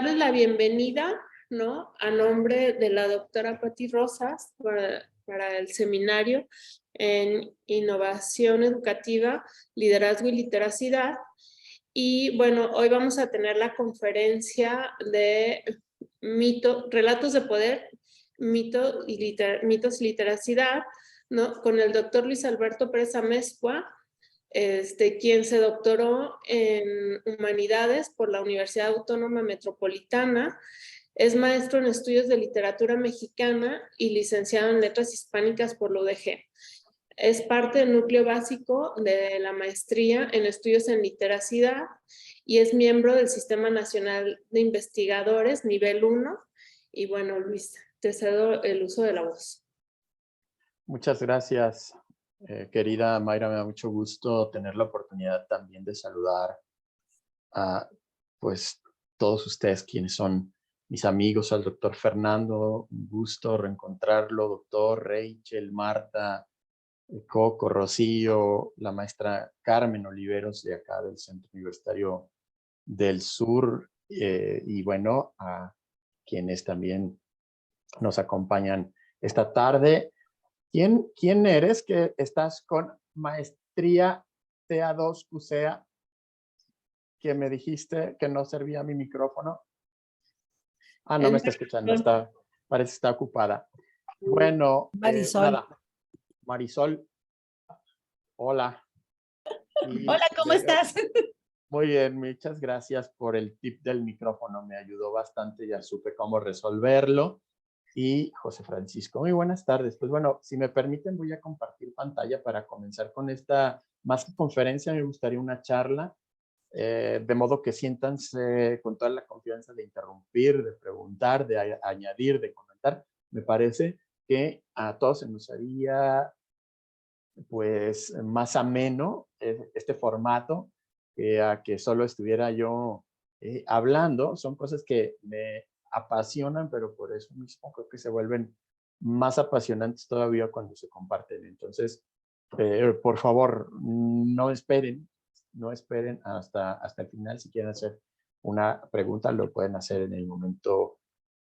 darles la bienvenida, ¿no? A nombre de la doctora Patti Rosas para el seminario en innovación educativa, liderazgo y literacidad. Y bueno, hoy vamos a tener la conferencia de relatos de poder, mitos y literacidad, ¿no? Con el doctor Luis Alberto Pérez Amezcua, quien se doctoró en Humanidades por la Universidad Autónoma Metropolitana, es maestro en estudios de literatura mexicana y licenciado en letras hispánicas por la UDG. Es parte del núcleo básico de la maestría en estudios en literacidad y es miembro del Sistema Nacional de Investigadores nivel 1. Y bueno, Luis, te cedo el uso de la voz. Muchas gracias, querida Mayra. Me da mucho gusto tener la oportunidad también de saludar a pues todos ustedes quienes son mis amigos, al doctor Fernando, un gusto reencontrarlo, doctor, Rachel, Marta, Coco, Rocío, la maestra Carmen Oliveros de acá del Centro Universitario del Sur, y bueno, a quienes también nos acompañan esta tarde. ¿Quién eres que estás con maestría TA2 UCEA? Que me dijiste que no servía mi micrófono. Ah, no me está escuchando, parece que está ocupada. Bueno, Marisol. nada, Marisol, hola. Hola, ¿cómo estás? Muy bien, muchas gracias por el tip del micrófono, me ayudó bastante, ya supe cómo resolverlo. Y José Francisco, muy buenas tardes. Pues bueno, si me permiten voy a compartir pantalla para comenzar con esta, más que conferencia, me gustaría una charla, de modo que siéntanse con toda la confianza de interrumpir, de preguntar, de añadir, de comentar. Me parece que a todos se nos haría pues más ameno este formato que a que solo estuviera yo hablando. Son cosas que me apasionan, pero por eso mismo creo que se vuelven más apasionantes todavía cuando se comparten. Entonces, por favor, no esperen hasta el final. Si quieren hacer una pregunta, lo pueden hacer en el momento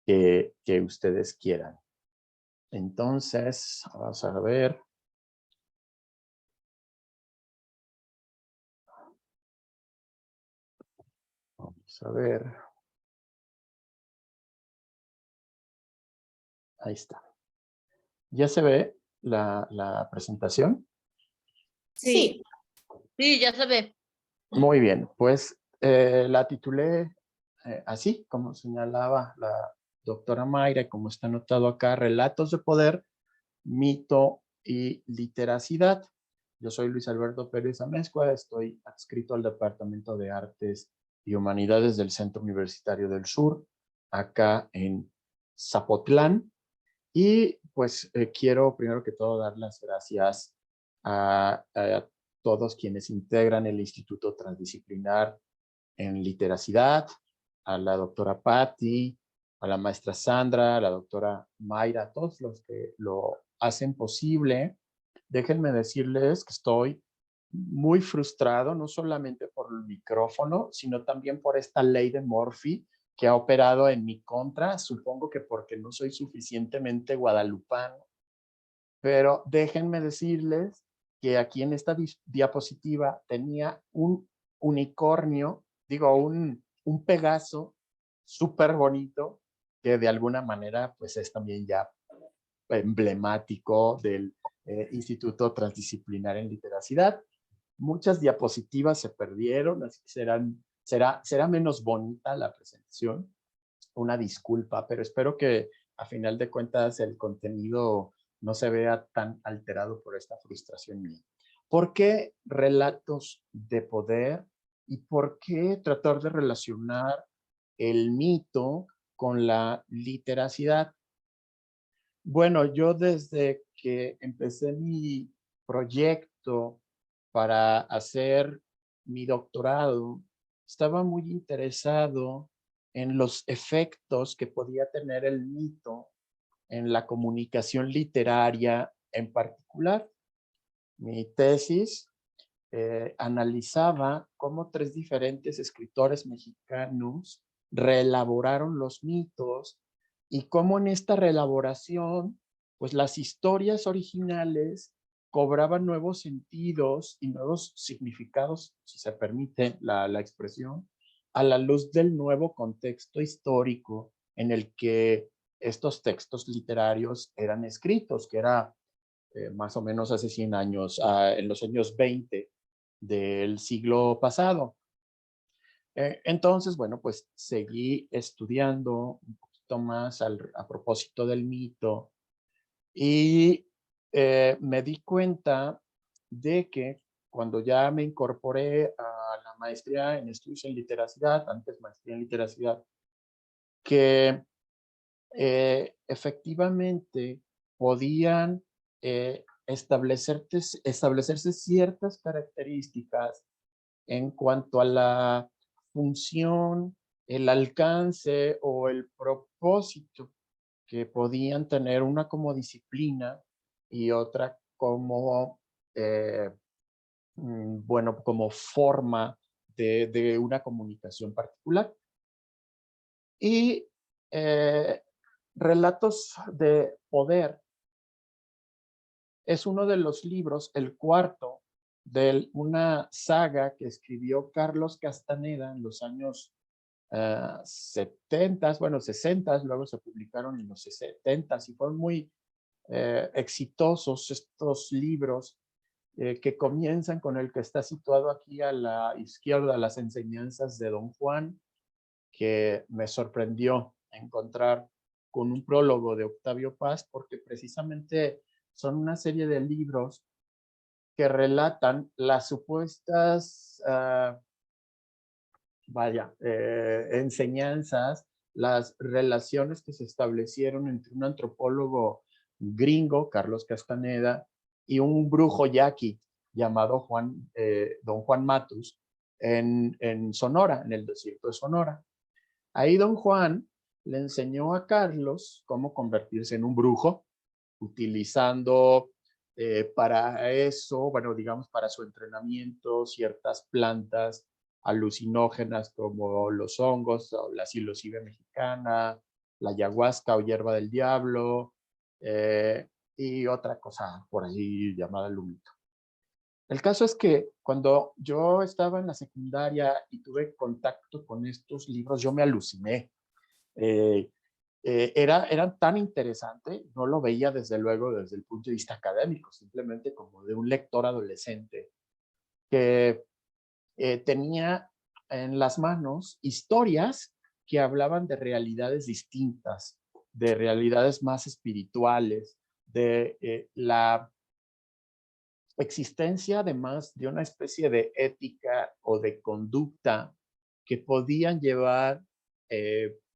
que ustedes quieran. Entonces, vamos a ver. Vamos a ver. Ahí está. ¿Ya se ve la presentación? Sí. Sí, ya se ve. Muy bien, pues la titulé así, como señalaba la doctora Mayra, y como está anotado acá, Relatos de Poder, Mito y Literacidad. Yo soy Luis Alberto Pérez Amezcua, estoy adscrito al Departamento de Artes y Humanidades del Centro Universitario del Sur, acá en Zapotlán. Y pues quiero primero que todo dar las gracias a todos quienes integran el Instituto Transdisciplinar en Literacidad, a la doctora Patti, a la maestra Sandra, a la doctora Mayra, a todos los que lo hacen posible. Déjenme decirles que estoy muy frustrado, no solamente por el micrófono, sino también por esta ley de Murphy que ha operado en mi contra, supongo que porque no soy suficientemente guadalupano, pero déjenme decirles que aquí en esta diapositiva tenía un unicornio, digo, un Pegaso súper bonito, que de alguna manera pues es también ya emblemático del Instituto Transdisciplinar en Literacidad. Muchas diapositivas se perdieron, así que será menos bonita la presentación. Una disculpa, pero espero que a final de cuentas el contenido no se vea tan alterado por esta frustración mía. ¿Por qué relatos de poder y por qué tratar de relacionar el mito con la literacidad? Bueno, yo desde que empecé mi proyecto para hacer mi doctorado, estaba muy interesado en los efectos que podía tener el mito en la comunicación literaria en particular. Mi tesis analizaba cómo tres diferentes escritores mexicanos reelaboraron los mitos y cómo en esta reelaboración, pues las historias originales cobraban nuevos sentidos y nuevos significados, si se permite la expresión, a la luz del nuevo contexto histórico en el que estos textos literarios eran escritos, que era más o menos hace 100 años, en los años 20 del siglo pasado. Entonces, bueno, pues seguí estudiando un poquito más a propósito del mito y me di cuenta de que cuando ya me incorporé a la maestría en estudios en literacidad, antes maestría en literacidad, que efectivamente podían establecerse ciertas características en cuanto a la función, el alcance o el propósito que podían tener una como disciplina y otra como, bueno, como forma de una comunicación particular. Y Relatos de Poder es uno de los libros, el cuarto, de una saga que escribió Carlos Castaneda en los años 70, bueno, 60, luego se publicaron en los 70 y fueron muy exitosos estos libros que comienzan con el que está situado aquí a la izquierda, las enseñanzas de Don Juan, que me sorprendió encontrar con un prólogo de Octavio Paz, porque precisamente son una serie de libros que relatan las supuestas, enseñanzas, las relaciones que se establecieron entre un antropólogo gringo, Carlos Castaneda, y un brujo yaqui llamado Don Juan Matus, en Sonora, en el desierto de Sonora. Ahí Don Juan le enseñó a Carlos cómo convertirse en un brujo, utilizando para eso, bueno, digamos, para su entrenamiento, ciertas plantas alucinógenas como los hongos, o la psilocibe mexicana, la ayahuasca o hierba del diablo, y otra cosa por ahí llamada lumito. El caso es que cuando yo estaba en la secundaria y tuve contacto con estos libros, yo me aluciné. Eh, Eran tan interesante, no lo veía desde luego desde el punto de vista académico, simplemente como de un lector adolescente que tenía en las manos historias que hablaban de realidades distintas, de realidades más espirituales, de la existencia además de una especie de ética o de conducta que podían llevar,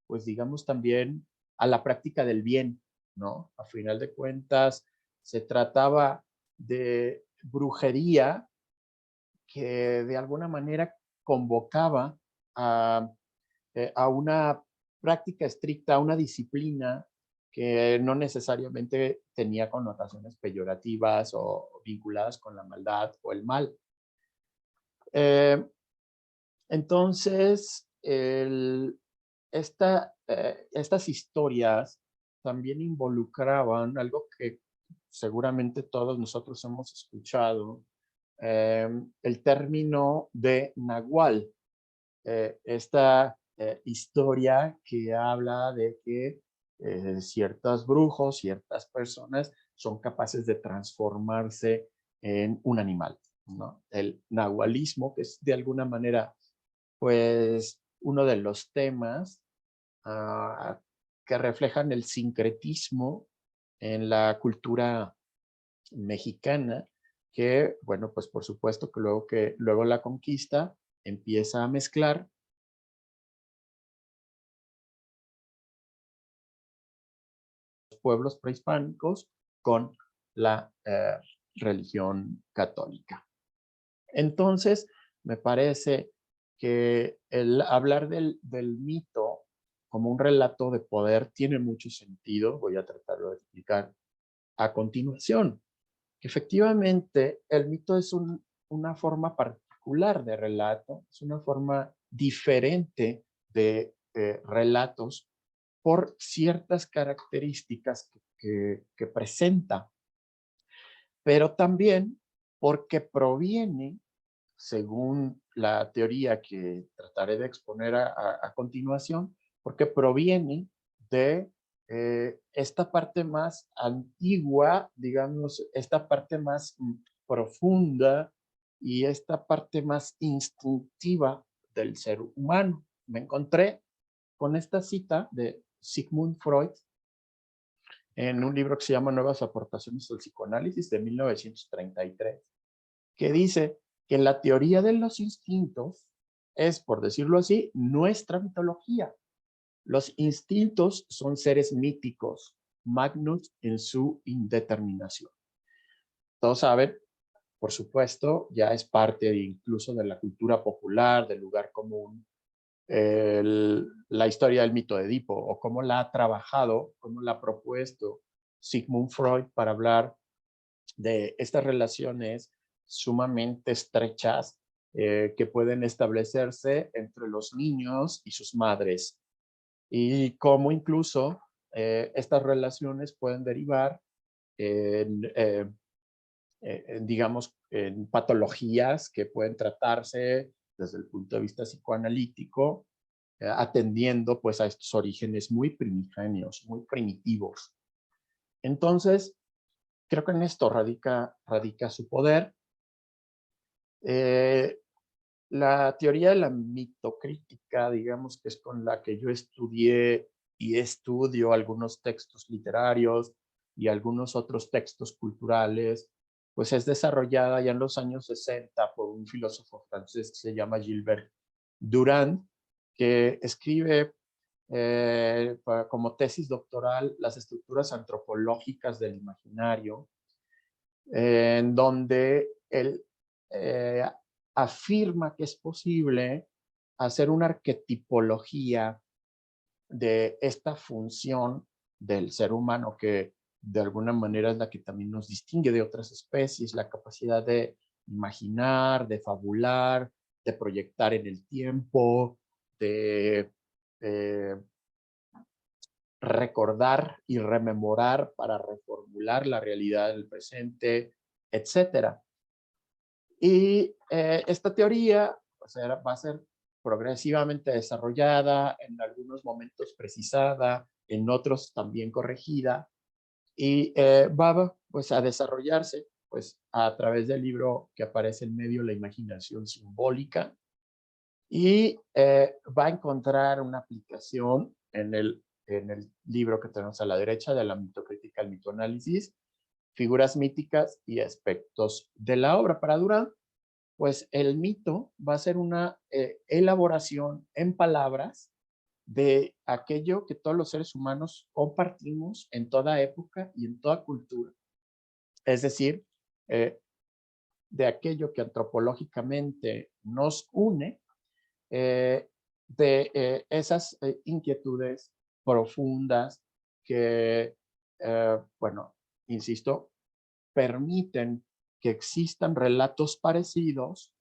pues digamos también a la práctica del bien, ¿no? A final de cuentas, se trataba de brujería que de alguna manera convocaba a, a una práctica estricta, a una disciplina que no necesariamente tenía connotaciones peyorativas o vinculadas con la maldad o el mal. Eh, entonces, estas historias también involucraban algo que seguramente todos nosotros hemos escuchado, el término de Nahual. Esta historia que habla de que ciertos brujos, ciertas personas son capaces de transformarse en un animal, ¿no? El nahualismo, que es de alguna manera, pues, uno de los temas que reflejan el sincretismo en la cultura mexicana, que, bueno, pues por supuesto que luego la conquista empieza a mezclar pueblos prehispánicos con la religión católica. Entonces, me parece que el hablar del mito como un relato de poder tiene mucho sentido. Voy a tratarlo de explicar a continuación. Efectivamente, el mito es una forma particular de relato, es una forma diferente de relatos por ciertas características que presenta, pero también porque proviene, según la teoría que trataré de exponer a continuación, porque proviene de esta parte más antigua, digamos, esta parte más profunda y esta parte más instintiva del ser humano. Me encontré con esta cita de Sigmund Freud en un libro que se llama Nuevas aportaciones al psicoanálisis de 1933, que dice que la teoría de los instintos es, por decirlo así, nuestra mitología. Los instintos son seres míticos, magnus en su indeterminación. Todos saben, por supuesto, ya es parte incluso de la cultura popular, del lugar común, la historia del mito de Edipo, o cómo la ha trabajado, cómo la ha propuesto Sigmund Freud para hablar de estas relaciones sumamente estrechas que pueden establecerse entre los niños y sus madres, y cómo incluso estas relaciones pueden derivar en, digamos, en patologías que pueden tratarse desde el punto de vista psicoanalítico, atendiendo pues a estos orígenes muy primigenios, muy primitivos. Entonces, creo que en esto radica su poder. La teoría de la mitocrítica, digamos que es con la que yo estudié y estudio algunos textos literarios y algunos otros textos culturales, pues es desarrollada ya en los años 60 por un filósofo francés que se llama Gilbert Durand, que escribe como tesis doctoral las estructuras antropológicas del imaginario, en donde él afirma que es posible hacer una arquetipología de esta función del ser humano que de alguna manera es la que también nos distingue de otras especies, la capacidad de imaginar, de fabular, de proyectar en el tiempo, de eh, recordar y rememorar para reformular la realidad del presente, etcétera. Y esta teoría va a ser progresivamente desarrollada, en algunos momentos precisada, en otros también corregida, y va pues, a desarrollarse pues, a través del libro que aparece en medio, La imaginación simbólica, y va a encontrar una aplicación en el libro que tenemos a la derecha de la mitocrítica al mitoanálisis, figuras míticas y aspectos de la obra. Para Durand, pues el mito va a ser una elaboración en palabras de aquello que todos los seres humanos compartimos en toda época y en toda cultura. Es decir, de aquello que antropológicamente nos une, de esas inquietudes profundas que, bueno, insisto, permiten que existan relatos parecidos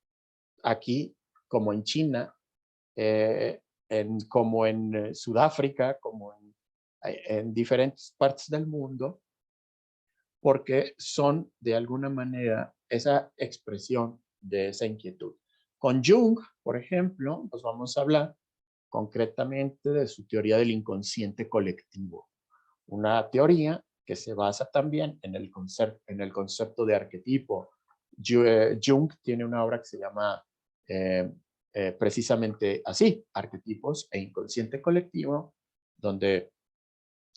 aquí, como en China, como en Sudáfrica, como en diferentes partes del mundo, porque son de alguna manera esa expresión de esa inquietud. Con Jung, por ejemplo, pues vamos a hablar concretamente de su teoría del inconsciente colectivo, una teoría que se basa también en el concepto de arquetipo. Jung tiene una obra que se llama precisamente así, Arquetipos e Inconsciente Colectivo, donde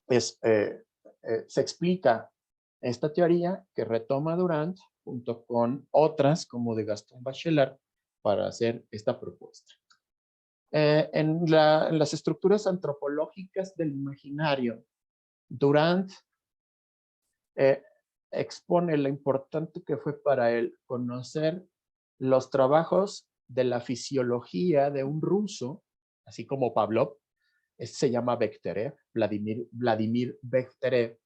se explica esta teoría que retoma Durand junto con otras como de Gaston Bachelard para hacer esta propuesta. En las estructuras antropológicas del imaginario, Durand expone lo importante que fue para él conocer los trabajos de la fisiología de un ruso, así como Pavlov. Este se llama Bekhterev, Vladimir Bekhterev,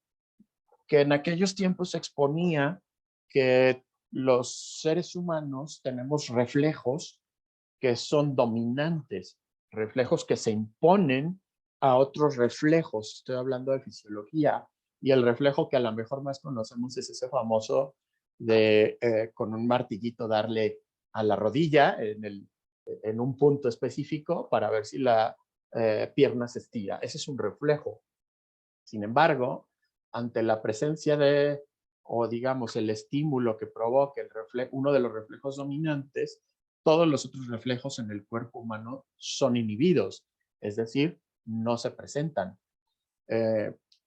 que en aquellos tiempos exponía que los seres humanos tenemos reflejos que son dominantes reflejos que se imponen a otros reflejos. Estoy hablando de fisiología. Y el reflejo que a lo mejor más conocemos es ese famoso de con un martillito darle a la rodilla en un punto específico para ver si la pierna se estira. Ese es un reflejo. Sin embargo, ante la presencia de, o digamos, el estímulo que provoque uno de los reflejos dominantes, todos los otros reflejos en el cuerpo humano son inhibidos, es decir, no se presentan.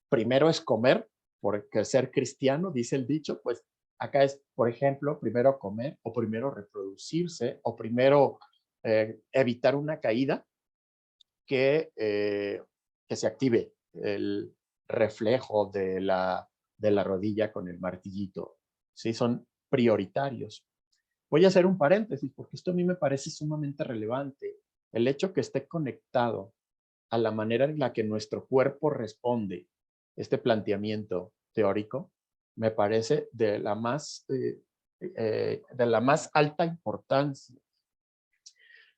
Primero es comer, porque ser cristiano, dice el dicho, pues acá es, por ejemplo, primero comer, o primero reproducirse, o primero evitar una caída que se active el reflejo de la rodilla con el martillito. ¿Sí? Son prioritarios. Voy a hacer un paréntesis porque esto a mí me parece sumamente relevante. El hecho que esté conectado a la manera en la que nuestro cuerpo responde este planteamiento teórico me parece de la más alta importancia.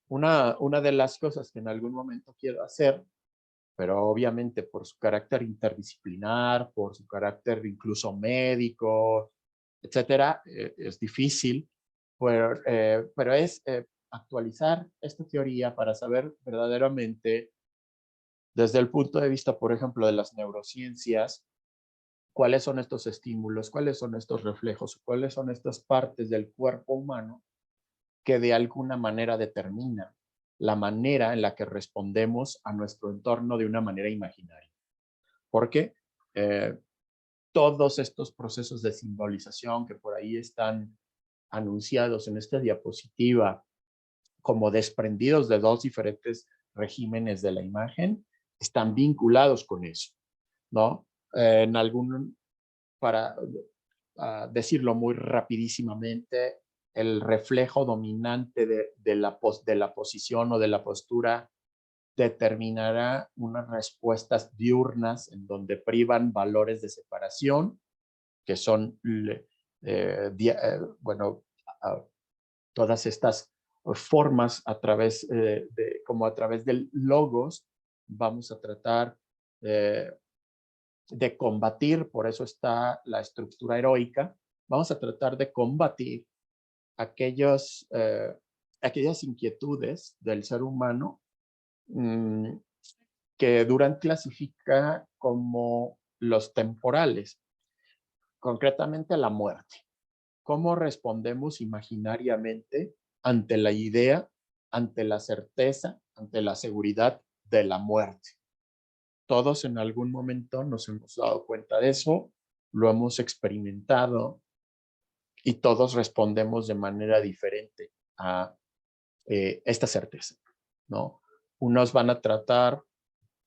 Una de las cosas que en algún momento quiero hacer, pero obviamente por su carácter interdisciplinar, por su carácter incluso médico, etcétera, es difícil, pero es actualizar esta teoría para saber verdaderamente, desde el punto de vista, por ejemplo, de las neurociencias, cuáles son estos estímulos, cuáles son estos reflejos, cuáles son estas partes del cuerpo humano que de alguna manera determinan la manera en la que respondemos a nuestro entorno de una manera imaginaria. Porque todos estos procesos de simbolización que por ahí están anunciados en esta diapositiva como desprendidos de dos diferentes regímenes de la imagen, están vinculados con eso, ¿no? En algún, para decirlo muy rapidísimamente, el reflejo dominante de la posición o de la postura determinará unas respuestas diurnas en donde privan valores de separación, que son, bueno, todas estas formas a través como a través del logos, vamos a tratar de combatir, por eso está la estructura heroica, vamos a tratar de combatir aquellas inquietudes del ser humano que Durant clasifica como los temporales, concretamente la muerte. ¿Cómo respondemos imaginariamente ante la idea, ante la certeza, ante la seguridad de la muerte? Todos en algún momento nos hemos dado cuenta de eso, lo hemos experimentado y todos respondemos de manera diferente a esta certeza, ¿no? Unos van a tratar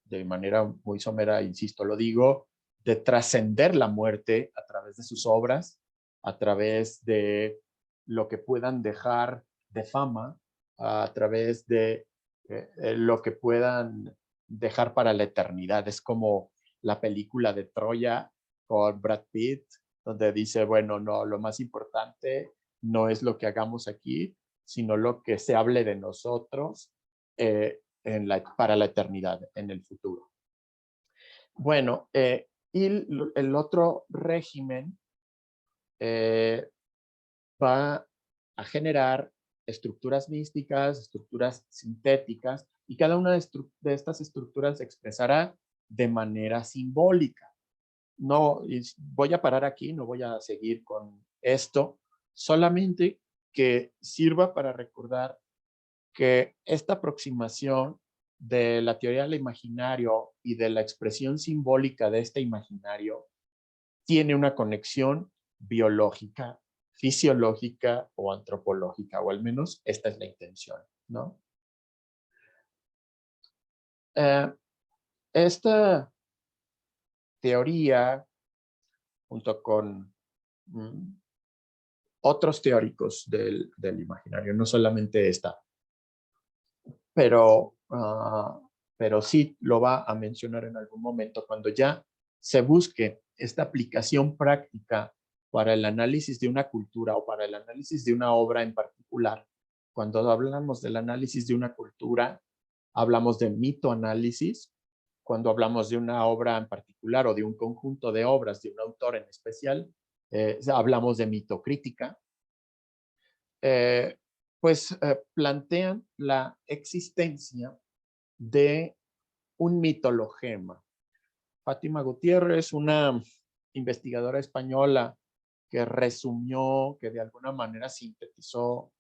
de manera muy somera, insisto, lo digo, de trascender la muerte a través de sus obras, a través de lo que puedan dejar de fama, a través de lo que puedan dejar para la eternidad. Es como la película de Troya con Brad Pitt, donde dice, bueno, no, lo más importante no es lo que hagamos aquí, sino lo que se hable de nosotros para la eternidad, en el futuro. Bueno, y el otro régimen va a generar estructuras místicas, estructuras sintéticas, y cada una de estas estructuras se expresará de manera simbólica. No, voy a parar aquí, no voy a seguir con esto, solamente que sirva para recordar que esta aproximación de la teoría del imaginario y de la expresión simbólica de este imaginario tiene una conexión biológica, fisiológica o antropológica, o al menos esta es la intención, ¿no? Esta teoría, junto con otros teóricos del imaginario, no solamente esta, pero sí lo va a mencionar en algún momento cuando ya se busque esta aplicación práctica para el análisis de una cultura o para el análisis de una obra en particular. Cuando hablamos del análisis de una cultura, Hablamos de mitoanálisis cuando hablamos de una obra en particular o de un conjunto de obras de un autor en especial. Hablamos de mitocrítica. Plantean la existencia de un mitologema. Fátima Gutiérrez, una investigadora española que resumió, que de alguna manera sintetizó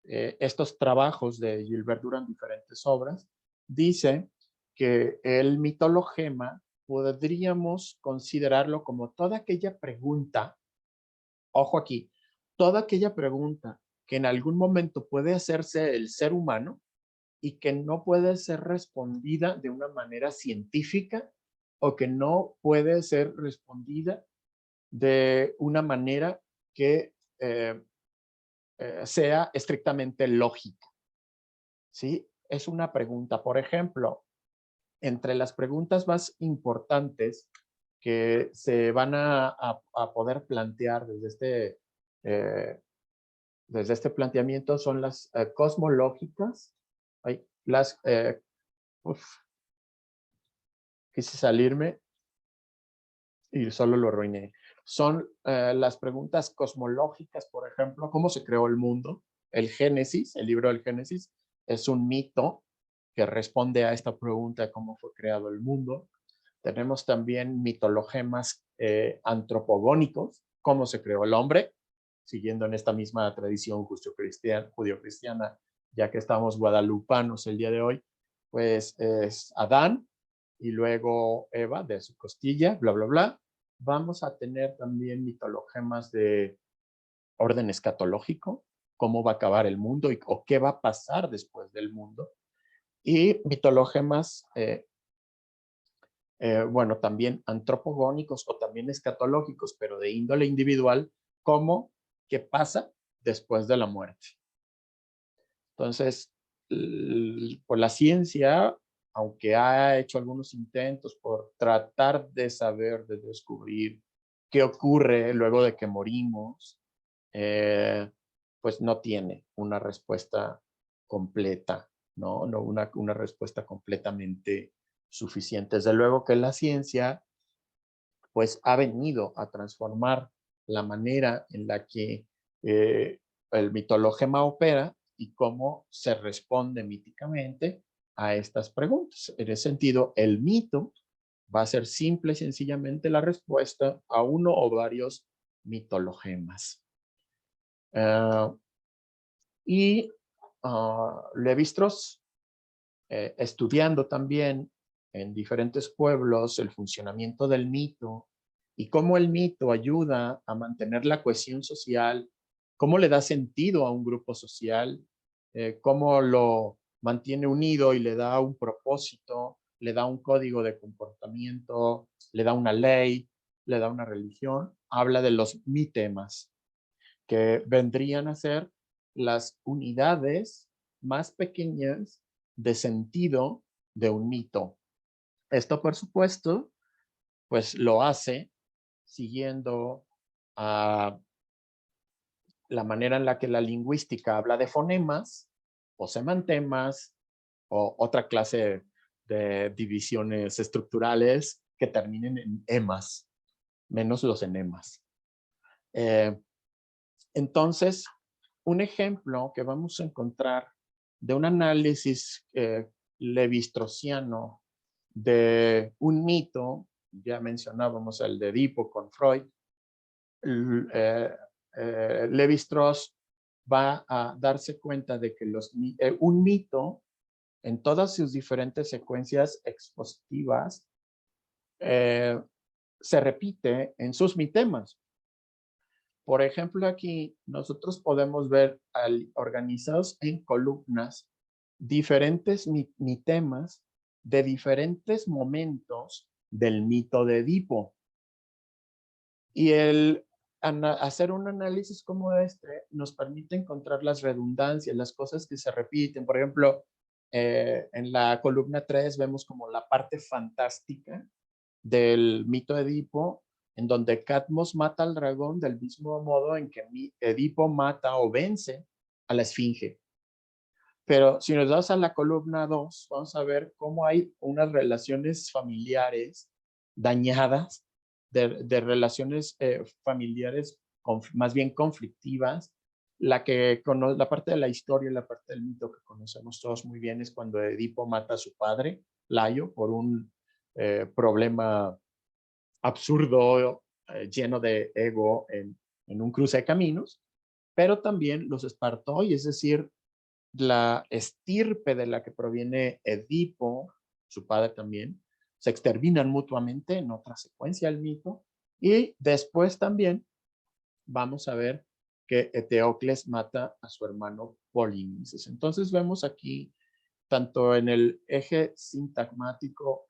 estos trabajos de Gilbert Durand en diferentes obras, dice que el mitologema podríamos considerarlo como toda aquella pregunta, ojo aquí, toda aquella pregunta que en algún momento puede hacerse el ser humano y que no puede ser respondida de una manera científica o que no puede ser respondida de una manera que sea estrictamente lógica. ¿Sí? Es una pregunta. Por ejemplo, entre las preguntas más importantes que se van a poder plantear desde este planteamiento son las cosmológicas, las, quise salirme y solo lo arruiné. Son las preguntas cosmológicas, por ejemplo, ¿cómo se creó el mundo? El Génesis, el libro del Génesis, es un mito que responde a esta pregunta de cómo fue creado el mundo. Tenemos también mitologemas antropogónicos, cómo se creó el hombre, siguiendo en esta misma tradición judío-cristiana, ya que estamos guadalupanos el día de hoy, pues es Adán y luego Eva de su costilla, bla, bla, bla. Vamos a tener también mitologemas de orden escatológico, cómo va a acabar el mundo o qué va a pasar después del mundo. Y mitologemas, bueno, también antropogónicos o también escatológicos, pero de índole individual, como qué pasa después de la muerte. Entonces, pues la ciencia, aunque ha hecho algunos intentos por tratar de saber, de descubrir qué ocurre luego de que morimos, pues no tiene una respuesta completa, ¿no? No una respuesta completamente suficiente. Desde luego que la ciencia, pues ha venido a transformar la manera en la que el mitologema opera y cómo se responde míticamente a estas preguntas. En ese sentido, el mito va a ser simple y sencillamente la respuesta a uno o varios mitologemas. Levi-Strauss, estudiando también en diferentes pueblos el funcionamiento del mito y cómo el mito ayuda a mantener la cohesión social, cómo le da sentido a un grupo social, cómo lo mantiene unido y le da un propósito, le da un código de comportamiento, le da una ley, le da una religión. Habla de los mitemas, que vendrían a ser las unidades más pequeñas de sentido de un mito. Esto, por supuesto, pues lo hace siguiendo a la manera en la que la lingüística habla de fonemas o semantemas o otra clase de divisiones estructurales que terminen en emas, menos los enemas. Entonces, un ejemplo que vamos a encontrar de un análisis levi-straussiano de un mito, ya mencionábamos el de Edipo con Freud, Levi-Strauss va a darse cuenta de que un mito en todas sus diferentes secuencias expositivas se repite en sus mitemas. Por ejemplo, aquí nosotros podemos ver organizados en columnas diferentes mitemas de diferentes momentos del mito de Edipo. Y hacer un análisis como este nos permite encontrar las redundancias, las cosas que se repiten. Por ejemplo, en la columna 3 vemos como la parte fantástica del mito de Edipo, en donde Cadmos mata al dragón del mismo modo en que Edipo mata o vence a la esfinge. Pero si nos das a la columna 2, vamos a ver cómo hay unas relaciones familiares dañadas, de relaciones familiares más bien conflictivas. La parte de la historia, la parte del mito que conocemos todos muy bien es cuando Edipo mata a su padre, Layo, por un problema absurdo, lleno de ego en un cruce de caminos, pero también los espartó, y es decir, la estirpe de la que proviene Edipo, su padre también, se exterminan mutuamente en otra secuencia del mito. Y después también vamos a ver que Eteocles mata a su hermano Polinices. Entonces vemos aquí, tanto en el eje sintagmático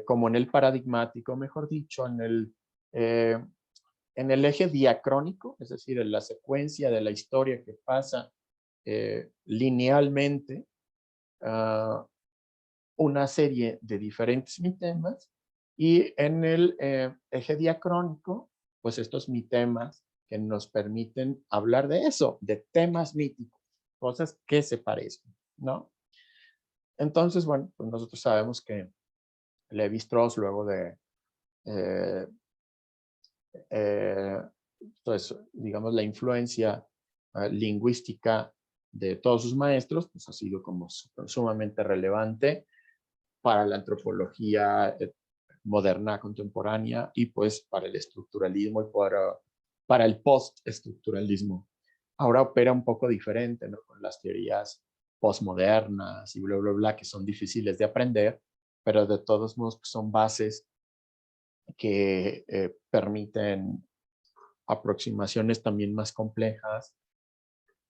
como en el paradigmático, mejor dicho, en el eje diacrónico, es decir, en la secuencia de la historia que pasa linealmente una serie de diferentes mitemas, y en el eje diacrónico, pues estos mitemas que nos permiten hablar de eso, de temas míticos, cosas que se parecen, ¿no? Entonces, bueno, pues nosotros sabemos que Levi-Strauss, luego de pues, digamos, la influencia lingüística de todos sus maestros, pues ha sido como sumamente relevante para la antropología moderna, contemporánea, y pues para el estructuralismo y para el postestructuralismo. Ahora opera un poco diferente, ¿no? Con las teorías postmodernas y bla, bla, bla, que son difíciles de aprender, pero de todos modos pues, son bases que permiten aproximaciones también más complejas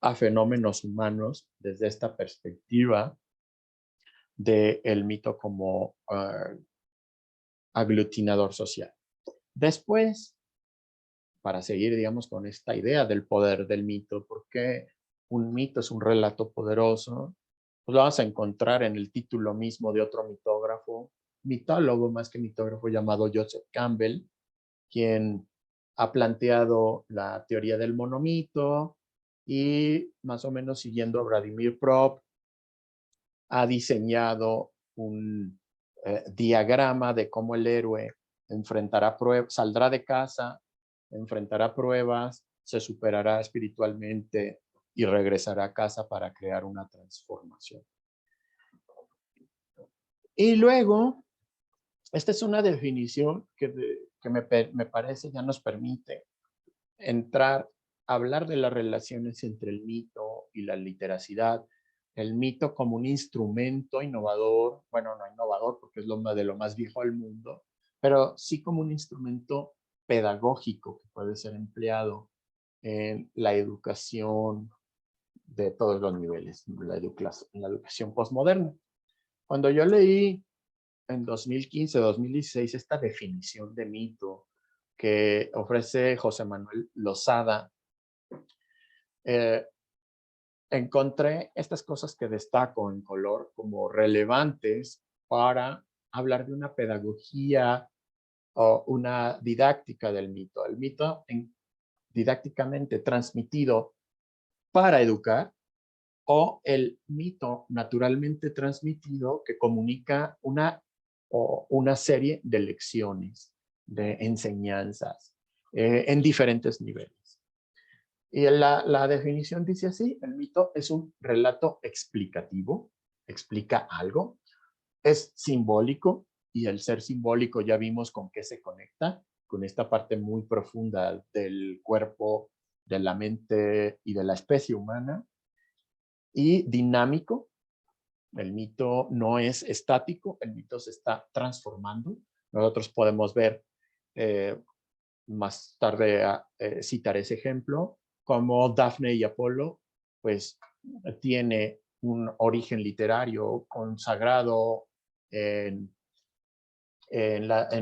a fenómenos humanos desde esta perspectiva del mito como aglutinador social. Después, para seguir, digamos, con esta idea del poder del mito, porque un mito es un relato poderoso, pues lo vamos a encontrar en el título mismo de otro mitólogo más que mitógrafo, llamado Joseph Campbell, quien ha planteado la teoría del monomito y, más o menos siguiendo a Vladimir Prop, ha diseñado un diagrama de cómo el héroe saldrá de casa, enfrentará pruebas, se superará espiritualmente y regresará a casa para crear una transformación. Y luego, esta es una definición que me parece ya nos permite hablar de las relaciones entre el mito y la literacidad. El mito como un instrumento innovador, bueno, no innovador porque es de lo más viejo del mundo, pero sí como un instrumento pedagógico que puede ser empleado en la educación de todos los niveles, en la educación postmoderna. Cuando yo leí en 2015, 2016 esta definición de mito que ofrece José Manuel Lozada, encontré estas cosas que destaco en color como relevantes para hablar de una pedagogía o una didáctica del mito. El mito didácticamente transmitido para educar, o el mito naturalmente transmitido que comunica una serie de lecciones, de enseñanzas en diferentes niveles. Y la definición dice así: el mito es un relato explicativo, explica algo, es simbólico, y el ser simbólico ya vimos con qué se conecta, con esta parte muy profunda del cuerpo, de la mente y de la especie humana, y dinámico. El mito no es estático, el mito se está transformando. Nosotros podemos ver más tarde, citar ese ejemplo, como Dafne y Apolo, pues tiene un origen literario consagrado en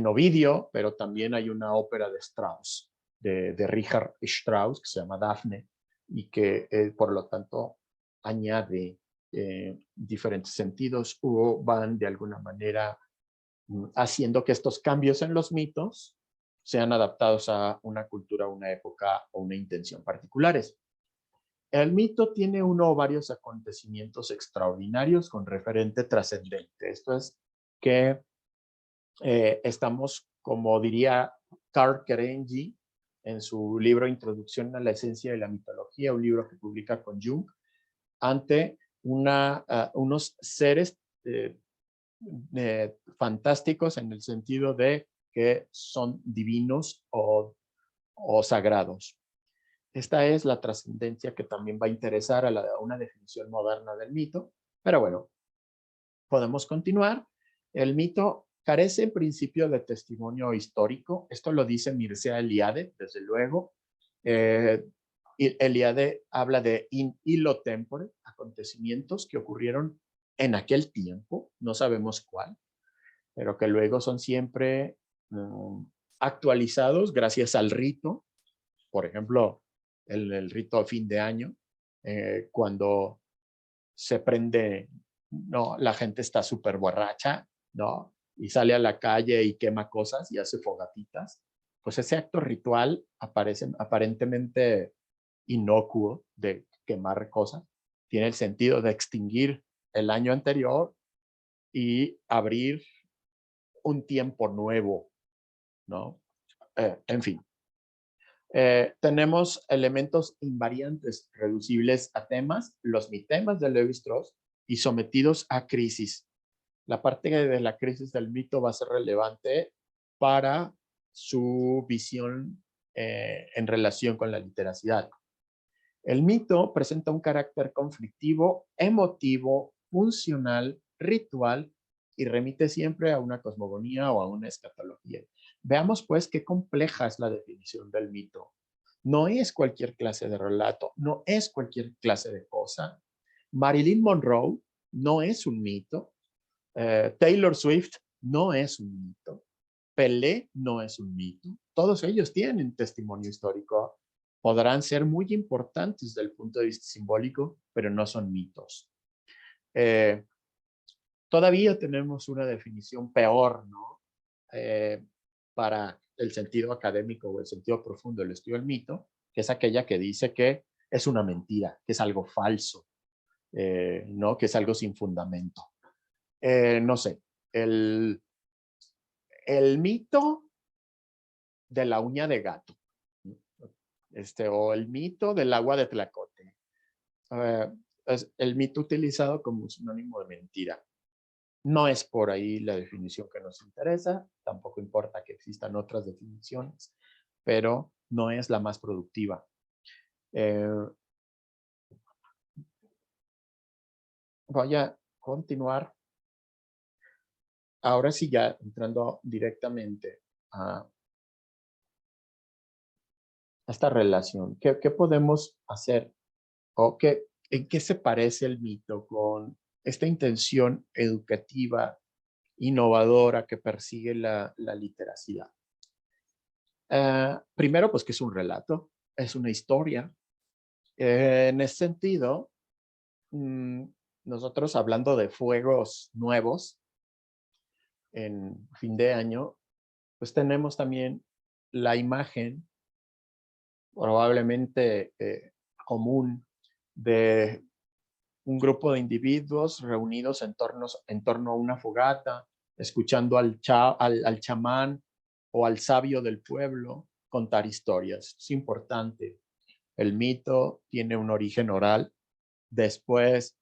Ovidio, pero también hay una ópera de Strauss, de Richard Strauss, que se llama Dafne, y que por lo tanto añade diferentes sentidos o van de alguna manera haciendo que estos cambios en los mitos sean adaptados a una cultura, una época o una intención particulares. El mito tiene uno o varios acontecimientos extraordinarios con referente trascendente. Esto es que estamos, como diría Karl Kerenyi en su libro Introducción a la esencia de la mitología, un libro que publica con Jung, ante unos seres fantásticos en el sentido de que son divinos o sagrados. Esta es la trascendencia que también va a interesar a una definición moderna del mito. Pero bueno, podemos continuar. El mito carece en principio de testimonio histórico. Esto lo dice Mircea Eliade, desde luego. Eliade habla de in illo tempore, acontecimientos que ocurrieron en aquel tiempo, no sabemos cuál, pero que luego son siempre actualizados gracias al rito. Por ejemplo, el rito a fin de año, cuando se prende, ¿no? La gente está súper borracha, ¿no? Y sale a la calle y quema cosas y hace fogatitas. Pues ese acto ritual aparece aparentemente inocuo de quemar cosas. Tiene el sentido de extinguir el año anterior y abrir un tiempo nuevo, ¿no? En fin. Tenemos elementos invariantes reducibles a temas, los mitemas de Levi-Strauss, y sometidos a crisis. La parte de la crisis del mito va a ser relevante para su visión en relación con la literacidad. El mito presenta un carácter conflictivo, emotivo, funcional, ritual y remite siempre a una cosmogonía o a una escatología. Veamos pues qué compleja es la definición del mito. No es cualquier clase de relato, no es cualquier clase de cosa. Marilyn Monroe no es un mito. Taylor Swift no es un mito. Pelé no es un mito. Todos ellos tienen testimonio histórico. Podrán ser muy importantes desde el punto de vista simbólico, pero no son mitos. Todavía tenemos una definición peor, ¿no? Para el sentido académico o el sentido profundo del estudio del mito, que es aquella que dice que es una mentira, que es algo falso, ¿no? Que es algo sin fundamento. No sé, el mito de la uña de gato, o el mito del agua de Tlacote. Es el mito utilizado como sinónimo de mentira. No es por ahí la definición que nos interesa, tampoco importa que existan otras definiciones, pero no es la más productiva. Voy a continuar. Ahora sí, ya entrando directamente a esta relación. ¿Qué podemos hacer o en qué se parece el mito con esta intención educativa, innovadora que persigue la literacidad? Primero, pues que es un relato, es una historia. En ese sentido, nosotros hablando de fuegos nuevos en fin de año, pues tenemos también la imagen probablemente común de un grupo de individuos reunidos en torno a una fogata, escuchando al chamán o al sabio del pueblo contar historias. Es importante. El mito tiene un origen oral, después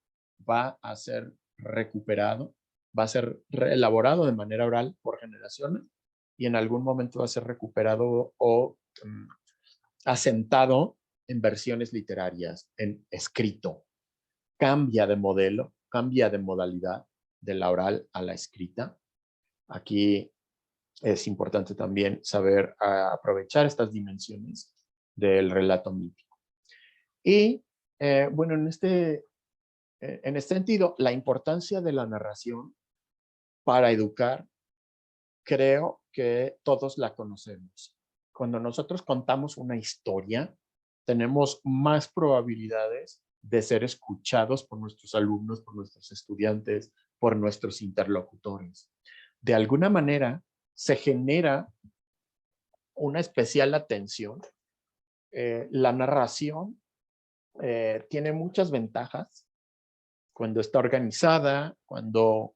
va a ser recuperado, va a ser reelaborado de manera oral por generaciones y en algún momento va a ser recuperado o asentado en versiones literarias, en escrito. Cambia de modelo, cambia de modalidad de la oral a la escrita. Aquí es importante también saber aprovechar estas dimensiones del relato mítico. Y bueno, en este sentido, la importancia de la narración para educar, creo que todos la conocemos. Cuando nosotros contamos una historia, tenemos más probabilidades de ser escuchados por nuestros alumnos, por nuestros estudiantes, por nuestros interlocutores. De alguna manera, se genera una especial atención. La narración tiene muchas ventajas cuando está organizada, cuando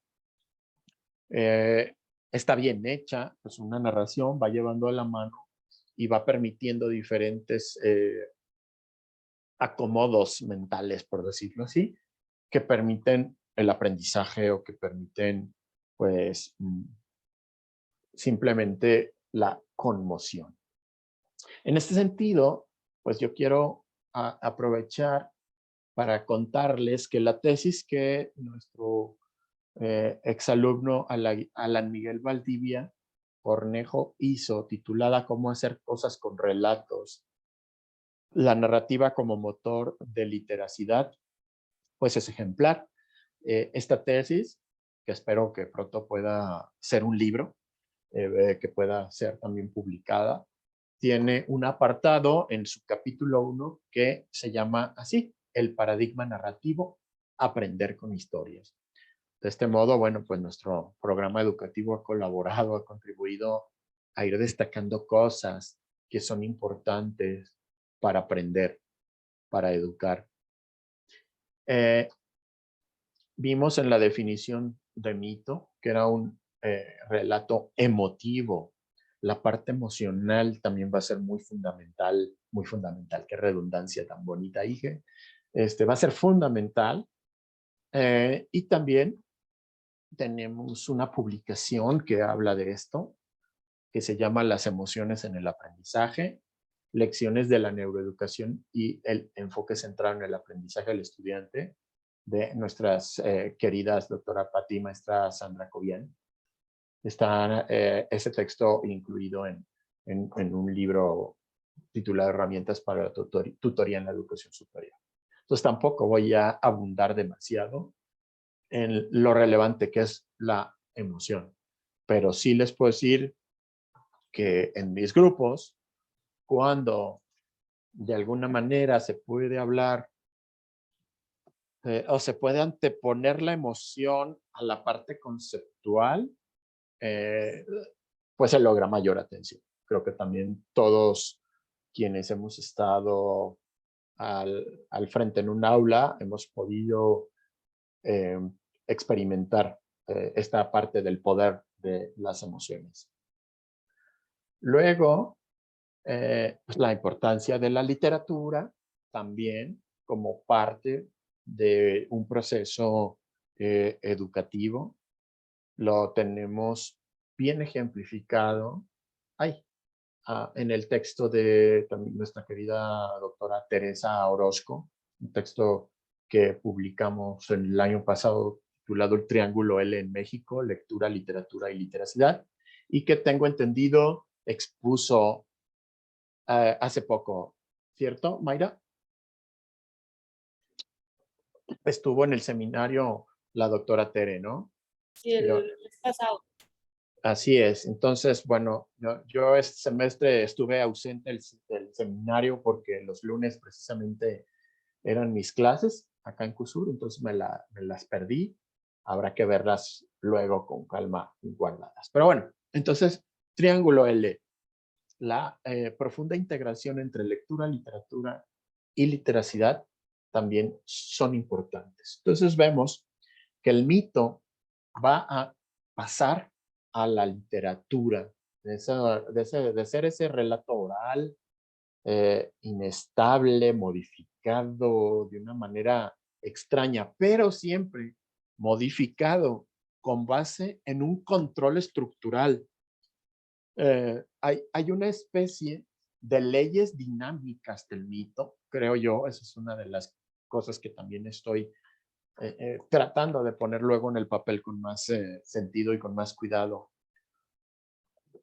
está bien hecha, pues una narración va llevando de la mano y va permitiendo diferentes acomodos mentales, por decirlo así, que permiten el aprendizaje o que permiten, pues, simplemente la conmoción. En este sentido, pues yo quiero aprovechar para contarles que la tesis que nuestro exalumno Alan Miguel Valdivia Cornejo hizo, titulada Cómo hacer cosas con relatos, la narrativa como motor de literacidad, pues es ejemplar. Esta tesis, que espero que pronto pueda ser un libro, que pueda ser también publicada, tiene un apartado en su capítulo 1 que se llama así, el paradigma narrativo, aprender con historias. De este modo, bueno, pues nuestro programa educativo ha colaborado, ha contribuido a ir destacando cosas que son importantes para aprender, para educar. Vimos en la definición de mito que era un relato emotivo. La parte emocional también va a ser muy fundamental, qué redundancia tan bonita, dije. Va a ser fundamental. Y también tenemos una publicación que habla de esto, que se llama Las emociones en el aprendizaje, lecciones de la neuroeducación y el enfoque centrado en el aprendizaje del estudiante, de nuestras queridas doctora Pati, maestra Sandra Cobian. Está ese texto incluido en un libro titulado Herramientas para la tutoría en la educación superior. Entonces tampoco voy a abundar demasiado en lo relevante que es la emoción, pero sí les puedo decir que en mis grupos, cuando de alguna manera se puede hablar o se puede anteponer la emoción a la parte conceptual, eh, pues se logra mayor atención. Creo que también todos quienes hemos estado al frente en un aula hemos podido eh, experimentar esta parte del poder de las emociones. Luego, pues la importancia de la literatura también como parte de un proceso educativo. Lo tenemos bien ejemplificado en el texto de nuestra querida doctora Teresa Orozco, un texto que publicamos el año pasado titulado El Triángulo L en México, Lectura, Literatura y Literacidad, y que tengo entendido expuso hace poco, ¿cierto, Mayra? Estuvo en el seminario la doctora Tere, ¿no? Sí, el mes pasado. Así es. Entonces, bueno, yo este semestre estuve ausente del seminario porque los lunes precisamente eran mis clases acá en CUSUR, entonces me las perdí. Habrá que verlas luego con calma guardadas. Pero bueno, entonces, Triángulo L, la profunda integración entre lectura, literatura y literacidad también son importantes. Entonces vemos que el mito va a pasar a la literatura, de ser ese relato oral, inestable, modificado de una manera extraña, pero siempre modificado con base en un control estructural. Hay una especie de leyes dinámicas del mito, creo yo, esa es una de las cosas que también estoy tratando de poner luego en el papel con más sentido y con más cuidado.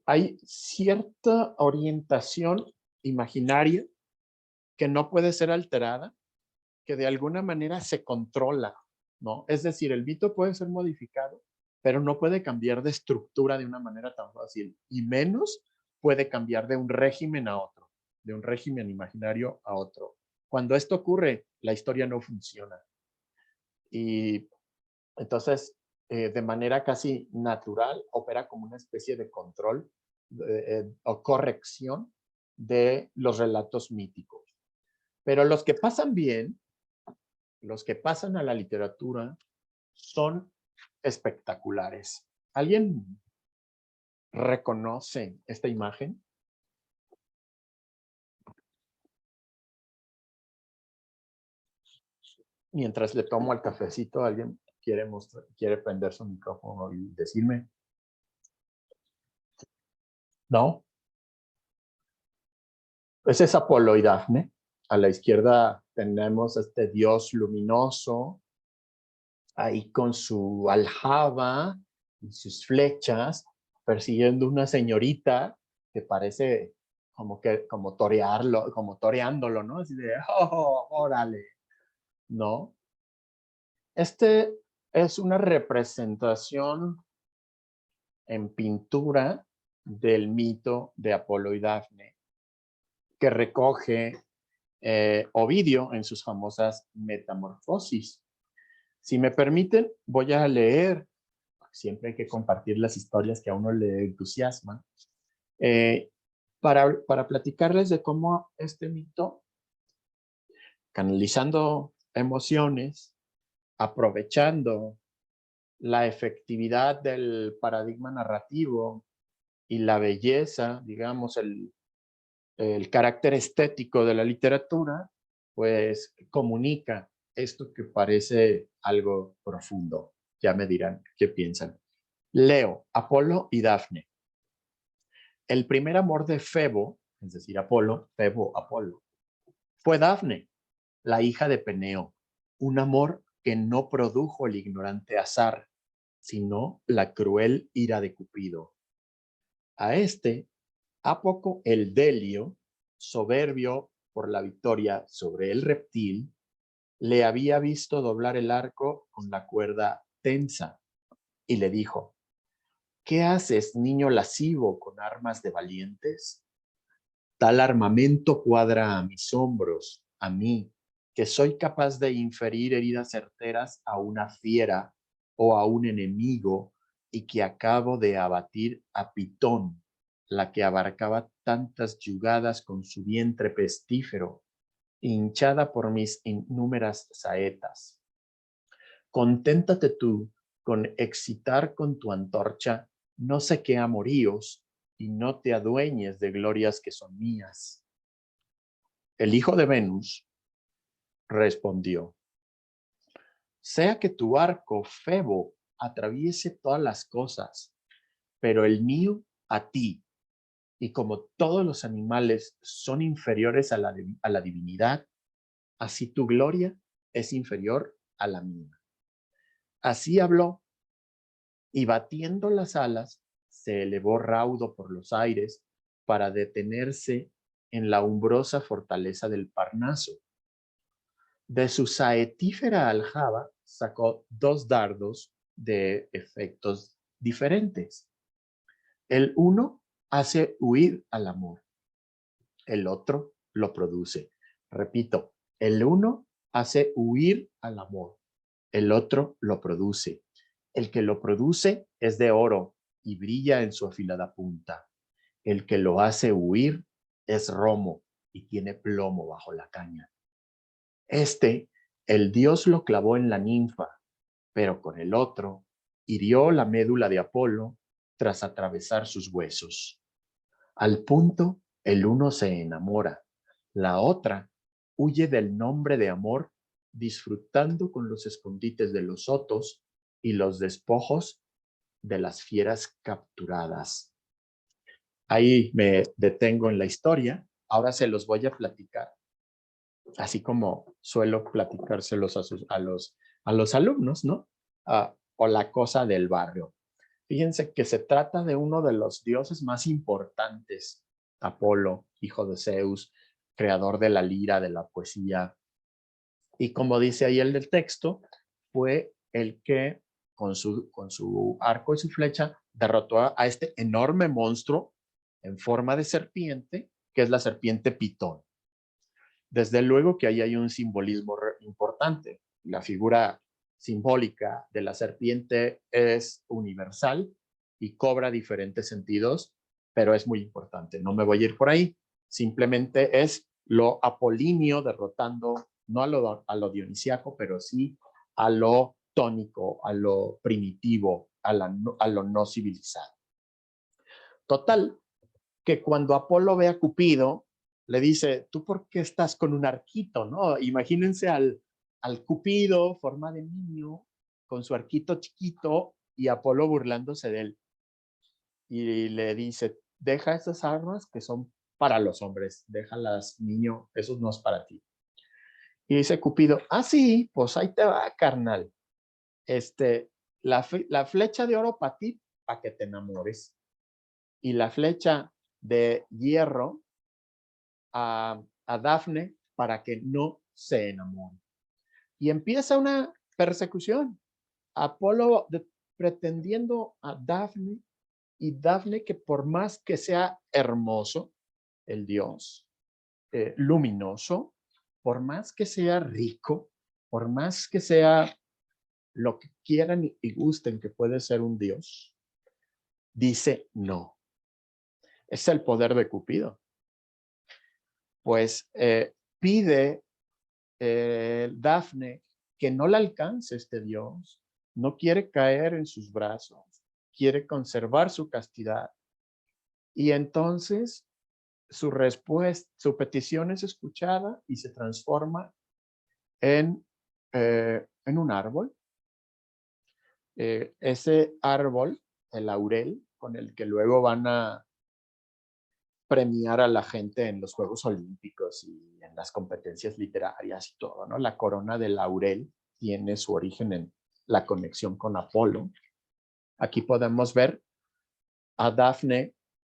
Hay cierta orientación imaginaria que no puede ser alterada, que de alguna manera se controla, ¿no? Es decir, el mito puede ser modificado, pero no puede cambiar de estructura de una manera tan fácil, y menos puede cambiar de un régimen a otro, de un régimen imaginario a otro. Cuando esto ocurre, la historia no funciona. Y entonces, de manera casi natural, opera como una especie de control o corrección de los relatos míticos. Pero los que pasan bien, los que pasan a la literatura, son espectaculares. ¿Alguien reconoce esta imagen? Mientras le tomo el cafecito, ¿alguien quiere prender su micrófono y decirme? ¿No? Ese es Apolo y Dafne. A la izquierda tenemos este dios luminoso, ahí con su aljaba y sus flechas, persiguiendo una señorita que parece como torearlo, como toreándolo, ¿no? Así de, oh, órale, ¿no? Este es una representación en pintura del mito de Apolo y Dafne, que recoge Ovidio en sus famosas Metamorfosis. Si me permiten, voy a leer, siempre hay que compartir las historias que a uno le entusiasman, para platicarles de cómo este mito, canalizando emociones, aprovechando la efectividad del paradigma narrativo y la belleza, digamos, el carácter estético de la literatura, pues comunica esto que parece algo profundo. Ya me dirán qué piensan. Leo, Apolo y Dafne. El primer amor de Febo, es decir, Apolo, Febo, Apolo, fue Dafne, la hija de Peneo, un amor que no produjo el ignorante azar, sino la cruel ira de Cupido. A este, a poco el Delio, soberbio por la victoria sobre el reptil, le había visto doblar el arco con la cuerda tensa y le dijo: ¿qué haces, niño lascivo, con armas de valientes? Tal armamento cuadra a mis hombros, a mí, que soy capaz de inferir heridas certeras a una fiera o a un enemigo, y que acabo de abatir a Pitón, la que abarcaba tantas yugadas con su vientre pestífero, hinchada por mis innúmeras saetas. Conténtate tú con excitar con tu antorcha no sé qué amoríos, y no te adueñes de glorias que son mías. El hijo de Venus respondió: sea que tu arco, Febo, atraviese todas las cosas, pero el mío a ti, y como todos los animales son inferiores a la divinidad, así tu gloria es inferior a la mía. Así habló, y batiendo las alas, se elevó raudo por los aires para detenerse en la umbrosa fortaleza del Parnaso. De su saetífera aljaba sacó 2 dardos de efectos diferentes. El uno hace huir al amor, el otro lo produce. Repito, el uno hace huir al amor, el otro lo produce. El que lo produce es de oro y brilla en su afilada punta. El que lo hace huir es romo y tiene plomo bajo la caña. El dios lo clavó en la ninfa, pero con el otro hirió la médula de Apolo tras atravesar sus huesos. Al punto, el uno se enamora, la otra huye del nombre de amor, disfrutando con los escondites de los otos y los despojos de las fieras capturadas. Ahí me detengo en la historia. Ahora se los voy a platicar, así como suelo platicárselos a los alumnos, ¿no? O la cosa del barrio. Fíjense que se trata de uno de los dioses más importantes, Apolo, hijo de Zeus, creador de la lira, de la poesía. Y como dice ahí el del texto, fue el que con su arco y su flecha derrotó a este enorme monstruo en forma de serpiente, que es la serpiente Pitón. Desde luego que ahí hay un simbolismo importante. La figura simbólica de la serpiente es universal y cobra diferentes sentidos, pero es muy importante. No me voy a ir por ahí. Simplemente es lo apolíneo derrotando no a lo dionisíaco, pero sí a lo tónico, a lo primitivo, a lo no civilizado. Total, que cuando Apolo ve a Cupido, le dice, ¿tú por qué estás con un arquito? ¿No? Imagínense al Cupido, forma de niño, con su arquito chiquito y Apolo burlándose de él. Y le dice, deja esas armas que son para los hombres, déjalas, niño, eso no es para ti. Y dice Cupido, sí, pues ahí te va, carnal. La flecha de oro para ti, para que te enamores. Y la flecha de hierro a Dafne para que no se enamore. Y empieza una persecución. Apolo pretendiendo a Dafne, y Dafne, que por más que sea hermoso, el dios, luminoso, por más que sea rico, por más que sea lo que quieran y gusten que puede ser un dios, dice no. Es el poder de Cupido. Pues pide Dafne que no le alcance este dios, no quiere caer en sus brazos, quiere conservar su castidad. Y entonces su respuesta, su petición es escuchada y se transforma en un árbol. Ese árbol, el laurel, con el que luego van a premiar a la gente en los Juegos Olímpicos y en las competencias literarias y todo, ¿no? La corona de laurel tiene su origen en la conexión con Apolo. Aquí podemos ver a Dafne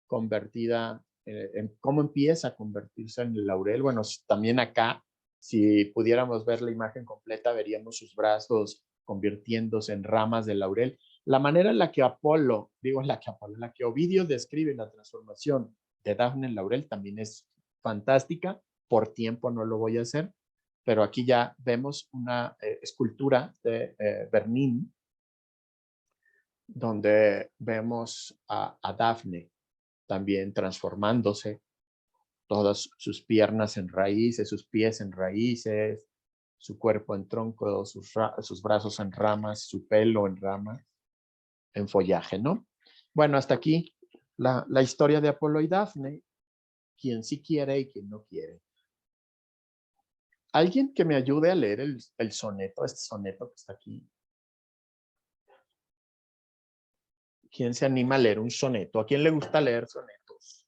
convertida, en cómo empieza a convertirse en el laurel. Bueno, también acá, si pudiéramos ver la imagen completa, veríamos sus brazos convirtiéndose en ramas de laurel. La manera en la que en la que Ovidio describe la transformación de Dafne en laurel también es fantástica. Por tiempo no lo voy a hacer, pero aquí ya vemos una escultura de Bernin, donde vemos a Dafne también transformándose, todas sus piernas en raíces, sus pies en raíces, su cuerpo en tronco, sus brazos en ramas, su pelo en ramas, en follaje, ¿no? Bueno, hasta aquí la historia de Apolo y Dafne, quien sí quiere y quien no quiere. ¿Alguien que me ayude a leer el soneto, este soneto que está aquí? ¿Quién se anima a leer un soneto? ¿A quién le gusta leer sonetos?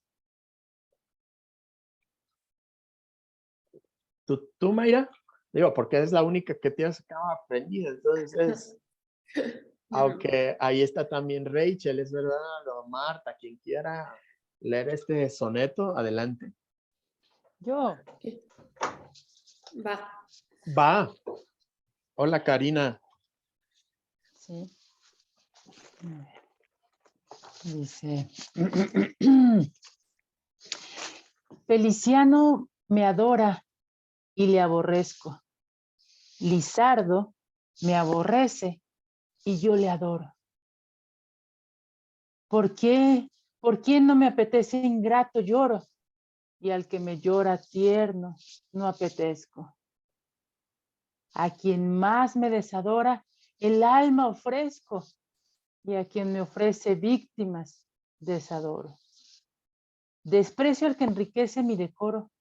¿Tú, Mayra? Digo, porque es la única que tienes acá aprendida, entonces, aunque ahí está también Rachel, es verdad, o Marta, quien quiera leer este soneto, adelante. Yo. Va. Va. Hola, Karina. Sí. Dice, Feliciano me adora y le aborrezco. Lizardo me aborrece y yo le adoro. ¿Por qué? ¿Por quién no me apetece ingrato lloro? Y al que me llora tierno no apetezco. A quien más me desadora, el alma ofrezco, y a quien me ofrece víctimas, desadoro. Desprecio al que enriquece mi decoro,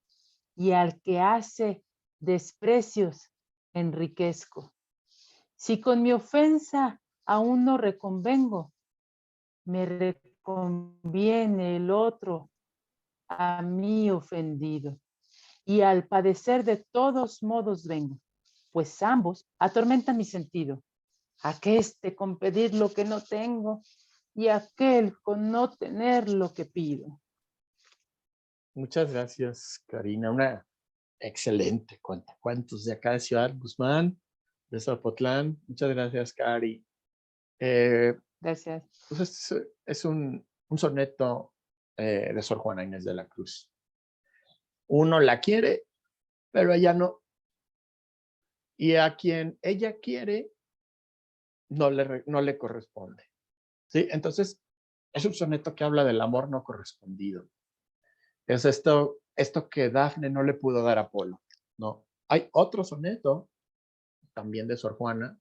y al que hace desprecios, enriquezco. Si con mi ofensa aún no reconvengo, me reconviene el otro a mí ofendido, y al padecer de todos modos vengo, pues ambos atormentan mi sentido. Aqueste con pedir lo que no tengo, y aquel con no tener lo que pido. Muchas gracias, Karina. Una excelente cuentos de acá de Ciudad Guzmán, de Zapotlán. Muchas gracias, Cari. Gracias. Pues es un soneto de Sor Juana Inés de la Cruz. Uno la quiere, pero ella no. Y a quien ella quiere, no le corresponde. ¿Sí? Entonces, es un soneto que habla del amor no correspondido. Es esto que Dafne no le pudo dar a Apolo, ¿no? Hay otro soneto, también de Sor Juana,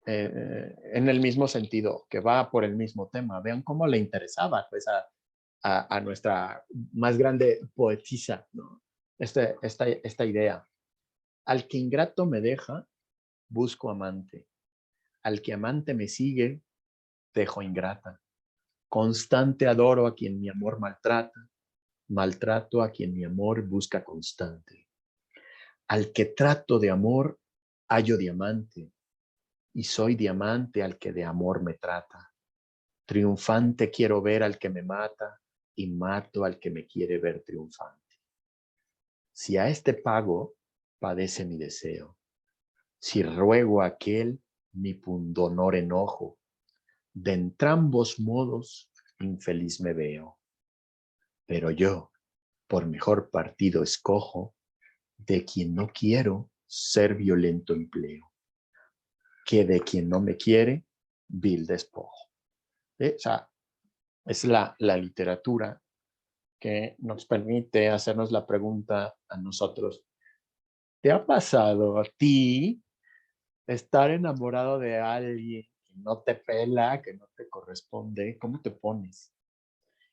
en el mismo sentido, que va por el mismo tema. Vean cómo le interesaba pues, a nuestra más grande poetisa, ¿no? Esta idea. Al que ingrato me deja, busco amante. Al que amante me sigue, dejo ingrata. Constante adoro a quien mi amor maltrata. Maltrato a quien mi amor busca constante. Al que trato de amor, hallo diamante. Y soy diamante al que de amor me trata. Triunfante quiero ver al que me mata y mato al que me quiere ver triunfante. Si a este pago, padece mi deseo. Si ruego a aquel, mi pundonor enojo. De entrambos modos, infeliz me veo. Pero yo, por mejor partido escojo, de quien no quiero ser violento empleo, que de quien no me quiere, vil despojo. O sea, es la literatura que nos permite hacernos la pregunta a nosotros, ¿te ha pasado a ti estar enamorado de alguien que no te pela, que no te corresponde? ¿Cómo te pones?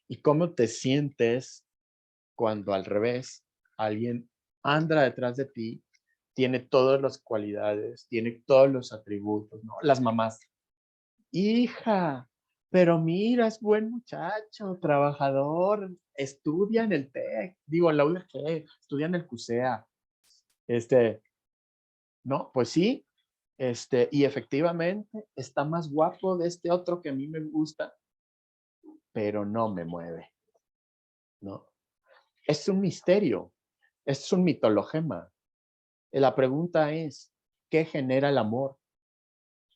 ¿Y cómo te sientes cuando al revés alguien anda detrás de ti, tiene todas las cualidades, tiene todos los atributos, ¿no? Las mamás, hija, pero mira, es buen muchacho, trabajador, estudia en el TEC, digo, en la UDG, estudia en el CUSEA, no, pues sí, y efectivamente está más guapo de este otro que a mí me gusta, pero no me mueve, ¿no? Es un misterio, es un mitologema. La pregunta es, ¿qué genera el amor?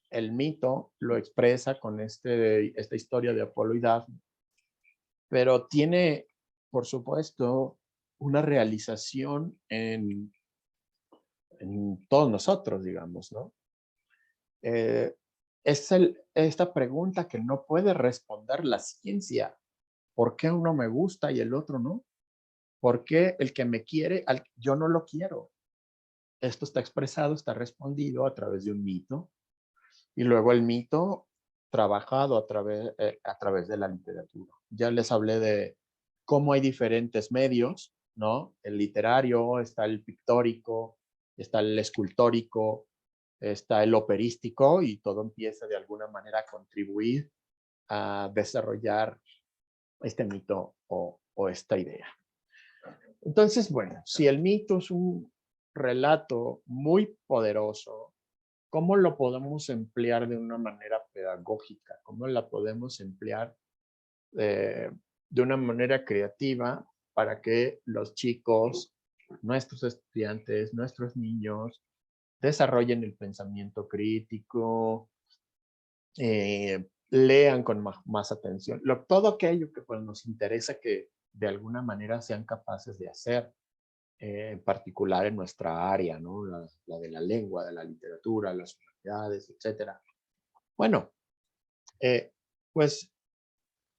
El mito lo expresa con esta historia de Apolo y Dafne, pero tiene, por supuesto, una realización en todos nosotros, digamos, ¿no? Es esta pregunta que no puede responder la ciencia. ¿Por qué uno me gusta y el otro no? ¿Por qué el que me quiere, yo no lo quiero? Esto está expresado, está respondido a través de un mito. Y luego el mito trabajado a través de la literatura. Ya les hablé de cómo hay diferentes medios, ¿no? El literario, está el pictórico, está el escultórico, está el operístico y todo empieza de alguna manera a contribuir a desarrollar este mito o esta idea. Entonces, bueno, si el mito es un relato muy poderoso, ¿cómo lo podemos emplear de una manera pedagógica? ¿Cómo la podemos emplear de una manera creativa para que los chicos, nuestros estudiantes, nuestros niños, desarrollen el pensamiento crítico, lean con más atención? Todo aquello que pues, nos interesa que de alguna manera sean capaces de hacer, en particular en nuestra área, ¿no? La de la lengua, de la literatura, las humanidades, etcétera. Bueno, pues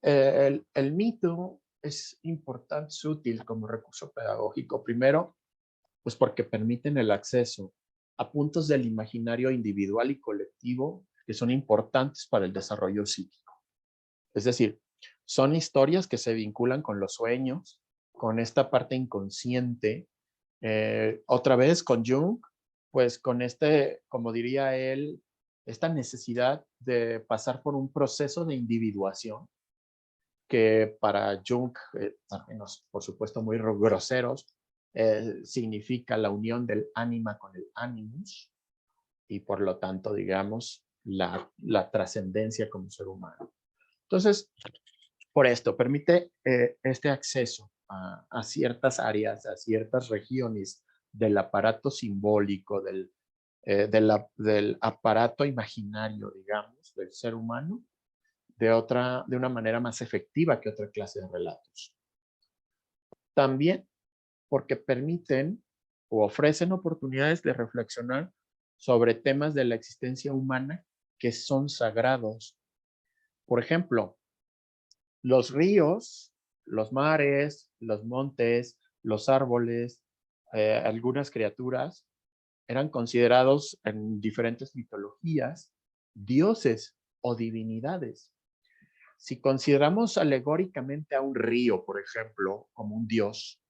el mito es importante, es útil como recurso pedagógico. Primero, pues porque permiten el acceso a puntos del imaginario individual y colectivo que son importantes para el desarrollo psíquico. Es decir, son historias que se vinculan con los sueños, con esta parte inconsciente. Otra vez con Jung, pues con como diría él, esta necesidad de pasar por un proceso de individuación que para Jung, términos por supuesto muy groseros, significa la unión del ánima con el animus y por lo tanto, digamos, la trascendencia como ser humano. Entonces, por esto, permite este acceso a ciertas áreas, a ciertas regiones del aparato simbólico, del aparato imaginario, digamos, del ser humano, de una manera más efectiva que otra clase de relatos. También porque permiten o ofrecen oportunidades de reflexionar sobre temas de la existencia humana que son sagrados. Por ejemplo, los ríos los mares, los montes, los árboles, algunas criaturas eran considerados en diferentes mitologías dioses o divinidades. Si consideramos alegóricamente a un río, por ejemplo, como un dios,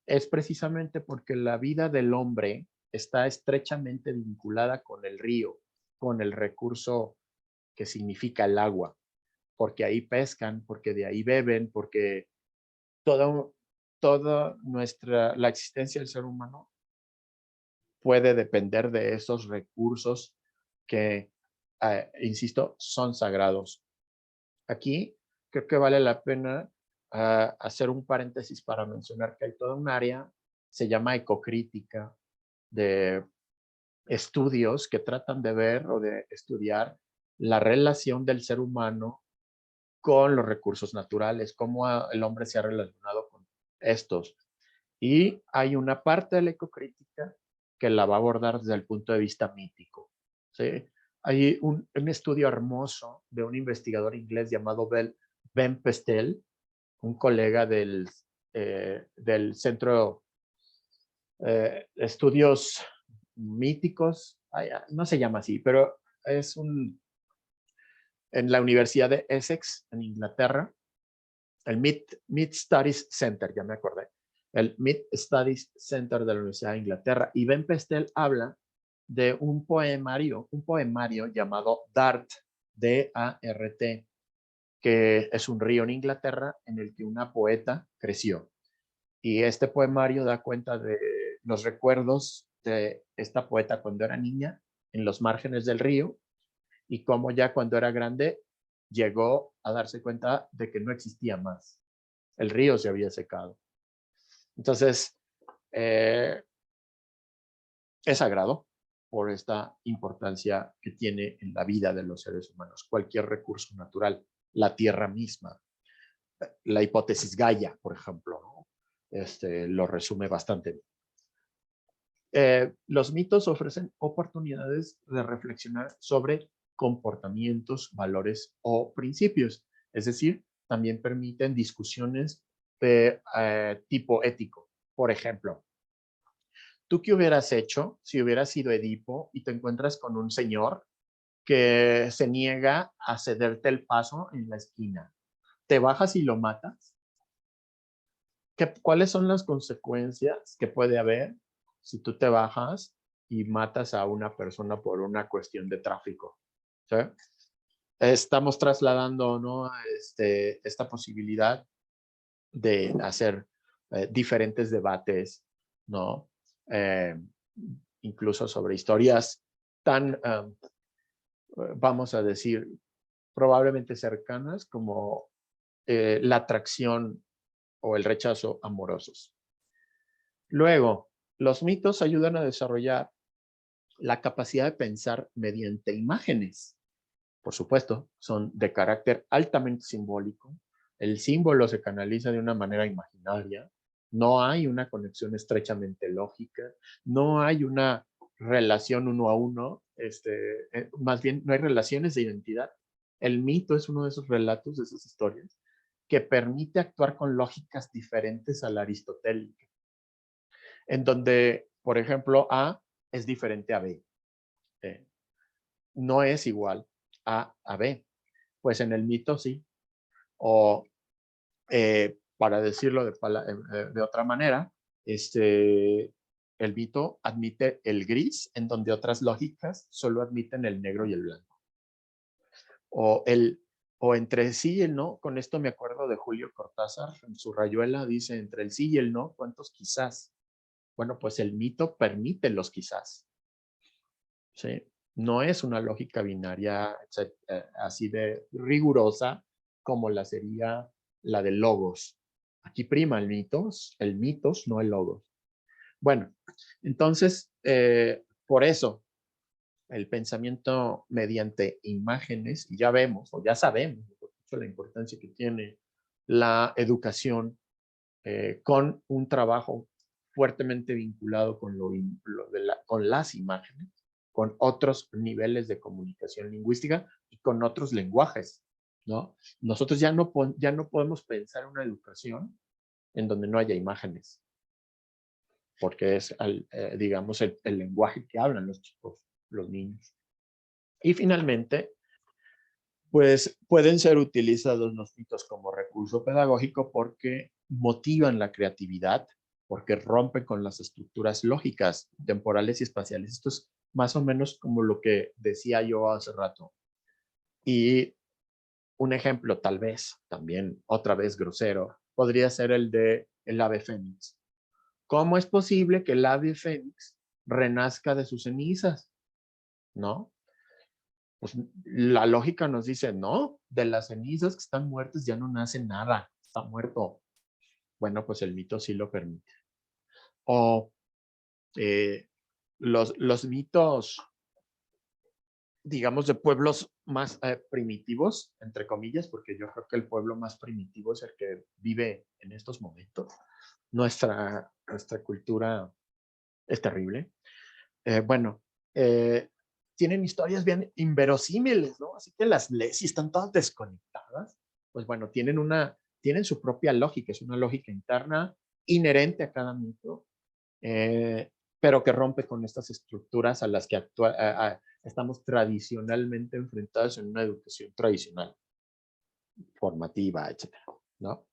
es precisamente porque la vida del hombre está estrechamente vinculada con el río, con el recurso que significa el agua, porque ahí pescan, porque de ahí beben, porque toda la existencia del ser humano puede depender de esos recursos que, insisto, son sagrados. Aquí creo que vale la pena hacer un paréntesis para mencionar que hay toda un área, se llama ecocrítica, de estudios que tratan de ver o de estudiar la relación del ser humano con los recursos naturales, cómo el hombre se ha relacionado con estos. Y hay una parte de la ecocrítica que la va a abordar desde el punto de vista mítico. ¿Sí? Hay un estudio hermoso de un investigador inglés llamado Ben Pestel, un colega del Centro de Estudios Míticos, no se llama así, pero es en la Universidad de Essex, en Inglaterra, el Mid Studies Center, ya me acordé, el Mid Studies Center de la Universidad de Inglaterra, y Ben Pestel habla de un poemario llamado Dart, D-A-R-T, que es un río en Inglaterra en el que una poeta creció. Y este poemario da cuenta de los recuerdos de esta poeta cuando era niña en los márgenes del río y cómo ya cuando era grande llegó a darse cuenta de que no existía más. El río se había secado. Entonces, es sagrado por esta importancia que tiene en la vida de los seres humanos. Cualquier recurso natural, la tierra misma, la hipótesis Gaia, por ejemplo, ¿no? Lo resume bastante bien. Los mitos ofrecen oportunidades de reflexionar sobre comportamientos, valores o principios. Es decir, también permiten discusiones de tipo ético. Por ejemplo, ¿tú qué hubieras hecho si hubieras sido Edipo y te encuentras con un señor que se niega a cederte el paso en la esquina? ¿Te bajas y lo matas? ¿Cuáles son las consecuencias que puede haber si tú te bajas y matas a una persona por una cuestión de tráfico? ¿Sí? Estamos trasladando, ¿no? Esta posibilidad de hacer diferentes debates, ¿no? Incluso sobre historias tan, vamos a decir, probablemente cercanas como la atracción o el rechazo amorosos. Luego, los mitos ayudan a desarrollar la capacidad de pensar mediante imágenes. Por supuesto, son de carácter altamente simbólico. El símbolo se canaliza de una manera imaginaria. No hay una conexión estrechamente lógica. No hay una relación uno a uno. Más bien, no hay relaciones de identidad. El mito es uno de esos relatos, de esas historias, que permite actuar con lógicas diferentes a la aristotélica, en donde, por ejemplo, A es diferente a B. No es igual a B. Pues en el mito sí. O para decirlo de otra manera, el mito admite el gris, en donde otras lógicas solo admiten el negro y el blanco. O entre el sí y el no, con esto me acuerdo de Julio Cortázar, en su Rayuela dice, entre el sí y el no, ¿cuántos quizás? Bueno, pues el mito permite los quizás. ¿Sí? No es una lógica binaria así de rigurosa como la sería la del logos. Aquí prima el mitos, no el logos. Bueno, entonces, por eso, el pensamiento mediante imágenes, y ya vemos, o ya sabemos, la importancia que tiene la educación con un trabajo fuertemente vinculado con, con las imágenes, con otros niveles de comunicación lingüística y con otros lenguajes. ¿no? Nosotros ya no podemos pensar una educación en donde no haya imágenes, porque es, digamos, el lenguaje que hablan los chicos, los niños. Y finalmente, pues pueden ser utilizados los mitos como recurso pedagógico porque motivan la creatividad, porque rompen con las estructuras lógicas, temporales y espaciales. Esto es más o menos como lo que decía yo hace rato. Y un ejemplo, tal vez, también otra vez grosero, podría ser el de el ave fénix. ¿Cómo es posible que el ave fénix renazca de sus cenizas? ¿No? Pues la lógica nos dice, no, de las cenizas que están muertas ya no nace nada, está muerto. Bueno, pues el mito sí lo permite. O los mitos, digamos, de pueblos más primitivos, entre comillas, porque yo creo que el pueblo más primitivo es el que vive en estos momentos. Nuestra cultura es terrible. Bueno, tienen historias bien inverosímiles, ¿no? Así que las lees y están todas desconectadas. Pues bueno, tienen su propia lógica, es una lógica interna inherente a cada mito, pero que rompe con estas estructuras a las que estamos tradicionalmente enfrentados en una educación tradicional, formativa, etcétera, ¿no?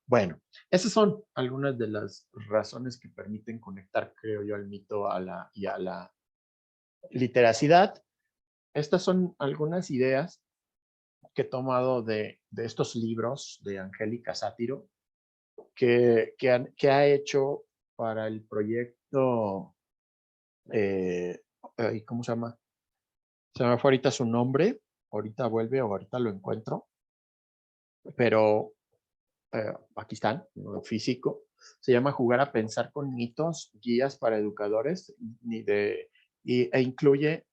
Bueno, esas son algunas de las razones que permiten conectar, creo yo, al mito y a la literacidad. Estas son algunas ideas que he tomado de estos libros de Angélica Sátiro, que ha hecho para el proyecto, ¿cómo se llama? Se me fue ahorita su nombre, ahorita vuelve o ahorita lo encuentro, pero aquí están, ¿no? Físico. Se llama Jugar a pensar con mitos, guías para educadores, e incluye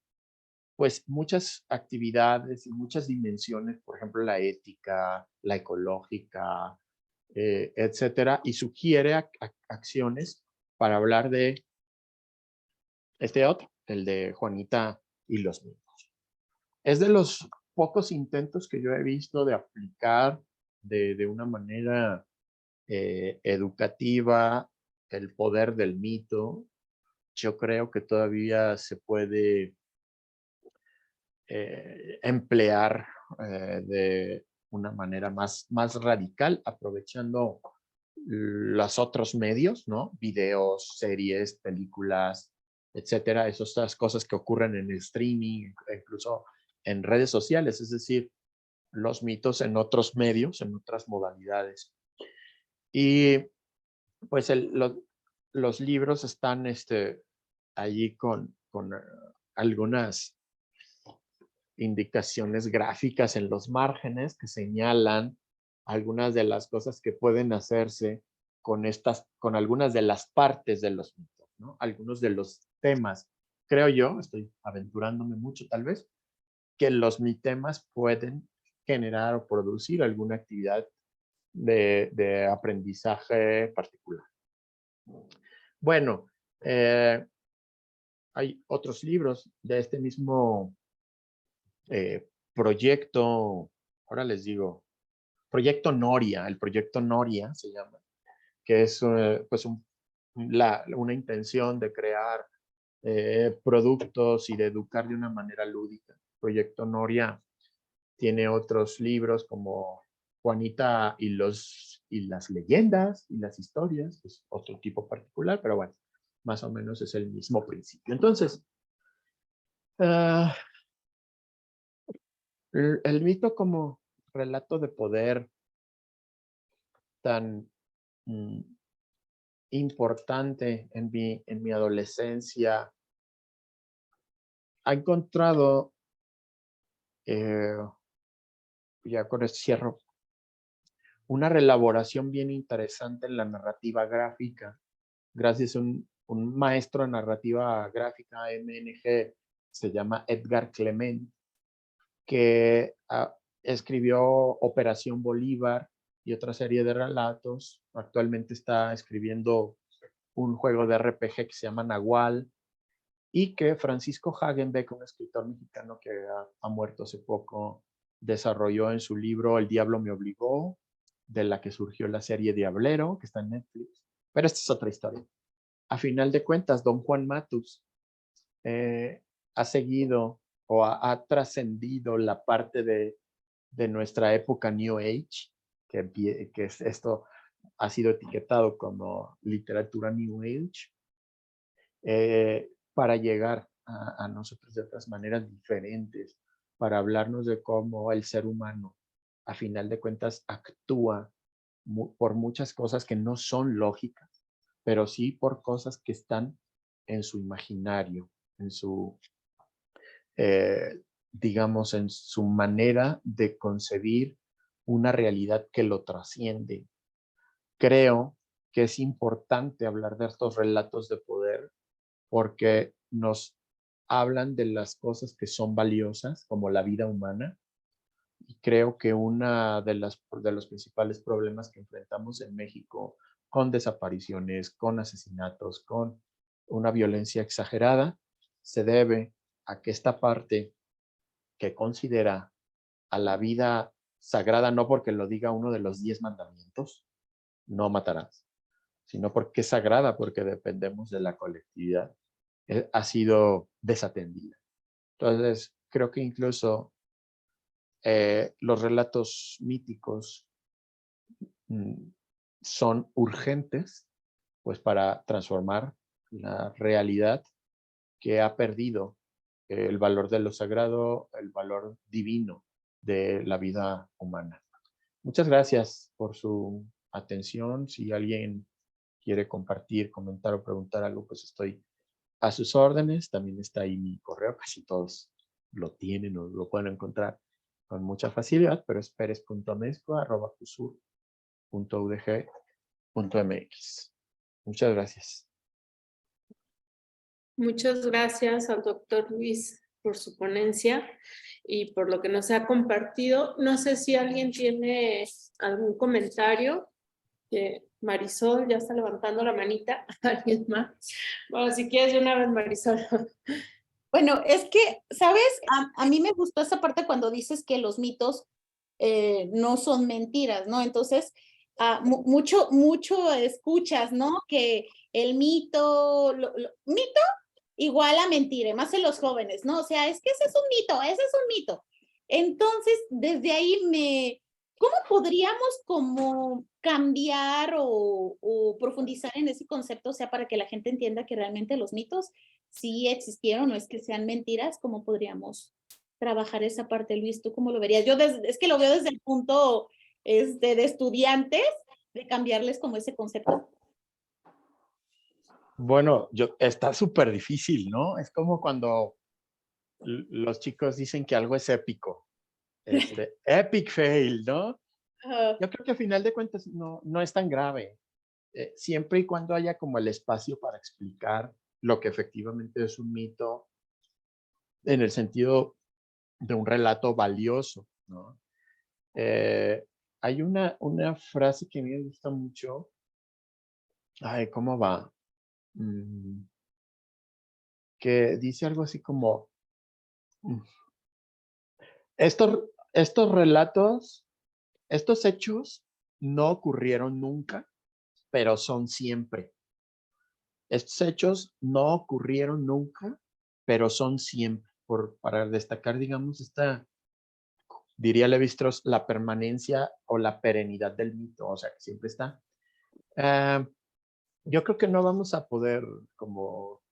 pues muchas actividades y muchas dimensiones, por ejemplo, la ética, la ecológica, etcétera, y sugiere acciones para hablar de este otro, el de Juanita y los mitos. Es de los pocos intentos que yo he visto de aplicar de una manera educativa el poder del mito. Yo creo que todavía se puede emplear de una manera más radical, aprovechando los otros medios, ¿no? Videos, series, películas, etcétera. Esas cosas que ocurren en el streaming, incluso en redes sociales, es decir, los mitos en otros medios, en otras modalidades. Y pues los libros están allí con algunas indicaciones gráficas en los márgenes que señalan algunas de las cosas que pueden hacerse con algunas de las partes de los mitos, ¿no? Algunos de los temas. Creo yo, estoy aventurándome mucho tal vez, que los mitemas pueden generar o producir alguna actividad de aprendizaje particular. Bueno, hay otros libros de este mismo proyecto, ahora les digo, proyecto Noria, el proyecto Noria se llama, que es pues una intención de crear productos y de educar de una manera lúdica. Proyecto Noria tiene otros libros como Juanita y las leyendas y las historias, es otro tipo particular, pero bueno, más o menos es el mismo principio. Entonces, el mito como relato de poder tan importante en mi adolescencia, ha encontrado, eh, ya con esto cierro, una relaboración bien interesante en la narrativa gráfica, gracias a un maestro de narrativa gráfica, MNG, se llama Edgar Clement, que escribió Operación Bolívar y otra serie de relatos. Actualmente está escribiendo un juego de RPG que se llama Nahual, y que Francisco Hagenbeck, un escritor mexicano que ha muerto hace poco, desarrolló en su libro El diablo me obligó, de la que surgió la serie Diablero, que está en Netflix. Pero esta es otra historia. A final de cuentas, don Juan Matus ha seguido o ha trascendido la parte de nuestra época New Age, que esto ha sido etiquetado como literatura New Age, para llegar a nosotros de otras maneras diferentes, para hablarnos de cómo el ser humano, a final de cuentas, actúa por muchas cosas que no son lógicas, pero sí por cosas que están en su imaginario, en su, digamos, en su manera de concebir una realidad que lo trasciende. Creo que es importante hablar de estos relatos de poder porque nos hablan de las cosas que son valiosas, como la vida humana. Y creo que una de los principales problemas que enfrentamos en México con desapariciones, con asesinatos, con una violencia exagerada, se debe a que esta parte que considera a la vida sagrada, no porque lo diga uno de los 10 mandamientos, no matarás, sino porque es sagrada, porque dependemos de la colectividad, ha sido desatendida. Entonces, creo que incluso los relatos míticos son urgentes, pues para transformar la realidad que ha perdido el valor de lo sagrado, el valor divino de la vida humana. Muchas gracias por su atención. Si alguien quiere compartir, comentar o preguntar algo, pues estoy a sus órdenes. También está ahí mi correo, casi todos lo tienen o lo pueden encontrar con mucha facilidad, pero es perez.mezcua@cusur.udg.mx. Muchas gracias. Muchas gracias al doctor Luis por su ponencia y por lo que nos ha compartido. No sé si alguien tiene algún comentario. Marisol ya está levantando la manita. ¿Alguien más? Bueno, si quieres de una vez, Marisol. Bueno, es que, ¿sabes? A mí me gustó esa parte cuando dices que los mitos no son mentiras, ¿no? Entonces, mucho escuchas, ¿no? Que el mito, mito igual a mentira, más en los jóvenes, ¿no? O sea, es que ese es un mito, ese es un mito. Entonces, desde ahí ¿cómo podríamos como cambiar o profundizar en ese concepto? O sea, para que la gente entienda que realmente los mitos sí existieron, no es que sean mentiras. ¿Cómo podríamos trabajar esa parte, Luis? ¿Tú cómo lo verías? Es que lo veo desde el punto de estudiantes, de cambiarles como ese concepto. Bueno, está súper difícil, ¿no? Es como cuando los chicos dicen que algo es épico. Epic fail, ¿no? Yo creo que a final de cuentas no es tan grave. Siempre y cuando haya como el espacio para explicar lo que efectivamente es un mito en el sentido de un relato valioso, ¿no? Hay una frase que a mí me gusta mucho. Ay, ¿cómo va? Que dice algo así como, estos relatos, estos hechos no ocurrieron nunca, pero son siempre. Estos hechos no ocurrieron nunca, pero son siempre. Para destacar, digamos, diría Levi-Strauss, la permanencia o la perenidad del mito, o sea, que siempre está. Yo creo que no vamos a poder como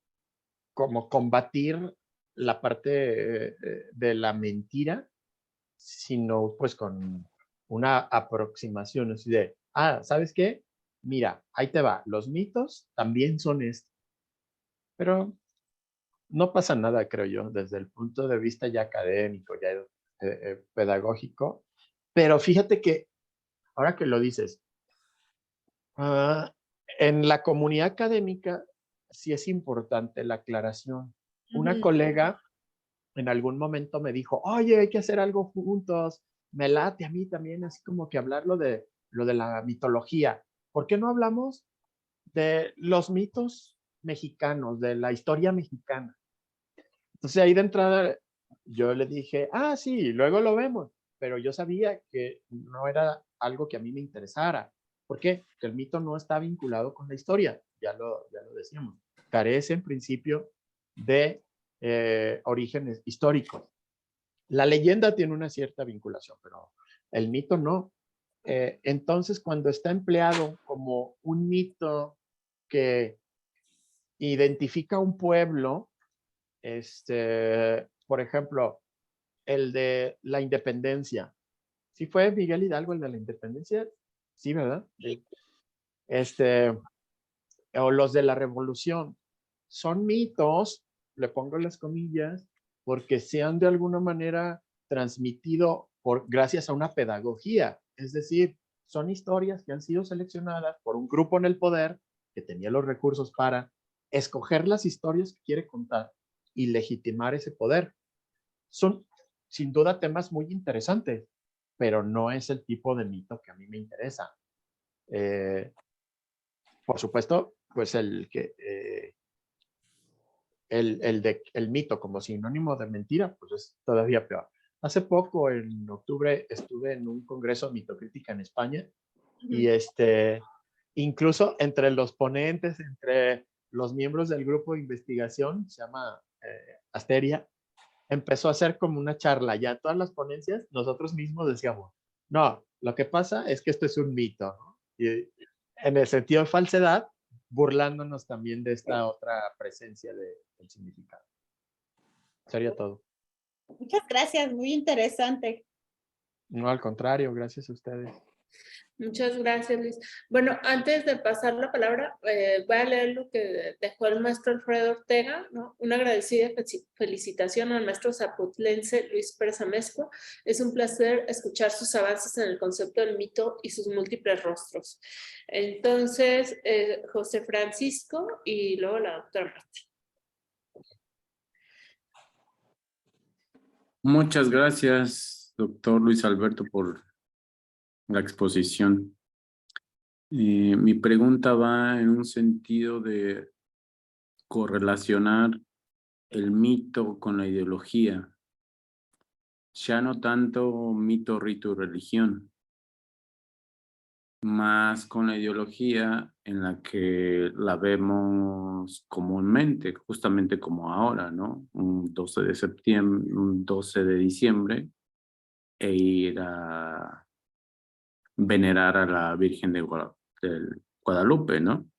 combatir la parte de la mentira, sino pues con una aproximación así de, ¿sabes qué? Mira, ahí te va, los mitos también son esto. Pero no pasa nada, creo yo, desde el punto de vista ya académico, ya pedagógico. Pero fíjate que, ahora que lo dices, en la comunidad académica sí es importante la aclaración. Una colega en algún momento me dijo, oye, hay que hacer algo juntos, me late a mí también, así como que hablar lo de la mitología. ¿Por qué no hablamos de los mitos mexicanos, de la historia mexicana? Entonces ahí de entrada yo le dije, sí, luego lo vemos. pero yo sabía que no era algo que a mí me interesara. ¿Por qué? Porque el mito no está vinculado con la historia, ya lo decíamos. Carece en principio de orígenes históricos. La leyenda tiene una cierta vinculación, pero el mito no. Entonces, cuando está empleado como un mito que identifica un pueblo, por ejemplo, el de la independencia. ¿Sí fue Miguel Hidalgo el de la independencia? Sí, ¿verdad? Sí. O los de la revolución. Son mitos, le pongo las comillas, porque se han de alguna manera transmitido gracias a una pedagogía. Es decir, son historias que han sido seleccionadas por un grupo en el poder que tenía los recursos para escoger las historias que quiere contar y legitimar ese poder. Son sin duda temas muy interesantes, pero no es el tipo de mito que a mí me interesa. Por supuesto, pues el mito como sinónimo de mentira, pues es todavía peor. Hace poco, en octubre, estuve en un congreso de mitocrítica en España y incluso entre los ponentes, entre los miembros del grupo de investigación, se llama Asteria, empezó a hacer como una charla. Ya todas las ponencias, nosotros mismos decíamos, no, lo que pasa es que esto es un mito, ¿no? Y en el sentido de falsedad, burlándonos también de esta otra presencia del significado. Sería todo. Muchas gracias, muy interesante. No, al contrario, gracias a ustedes. Muchas gracias, Luis. Bueno, antes de pasar la palabra, voy a leer lo que dejó el maestro Alfredo Ortega, ¿no? Una agradecida felicitación al maestro zapotlense Luis Pérez Amezcua. Es un placer escuchar sus avances en el concepto del mito y sus múltiples rostros. Entonces, José Francisco y luego la doctora Marta. Muchas gracias, doctor Luis Alberto, por la exposición. Mi pregunta va en un sentido de correlacionar el mito con la ideología. Ya no tanto mito, rito y religión, más con la ideología en la que la vemos comúnmente, justamente como ahora, ¿no? Un 12 de septiembre, un 12 de diciembre, e ir a venerar a la Virgen de Guadalupe, ¿no?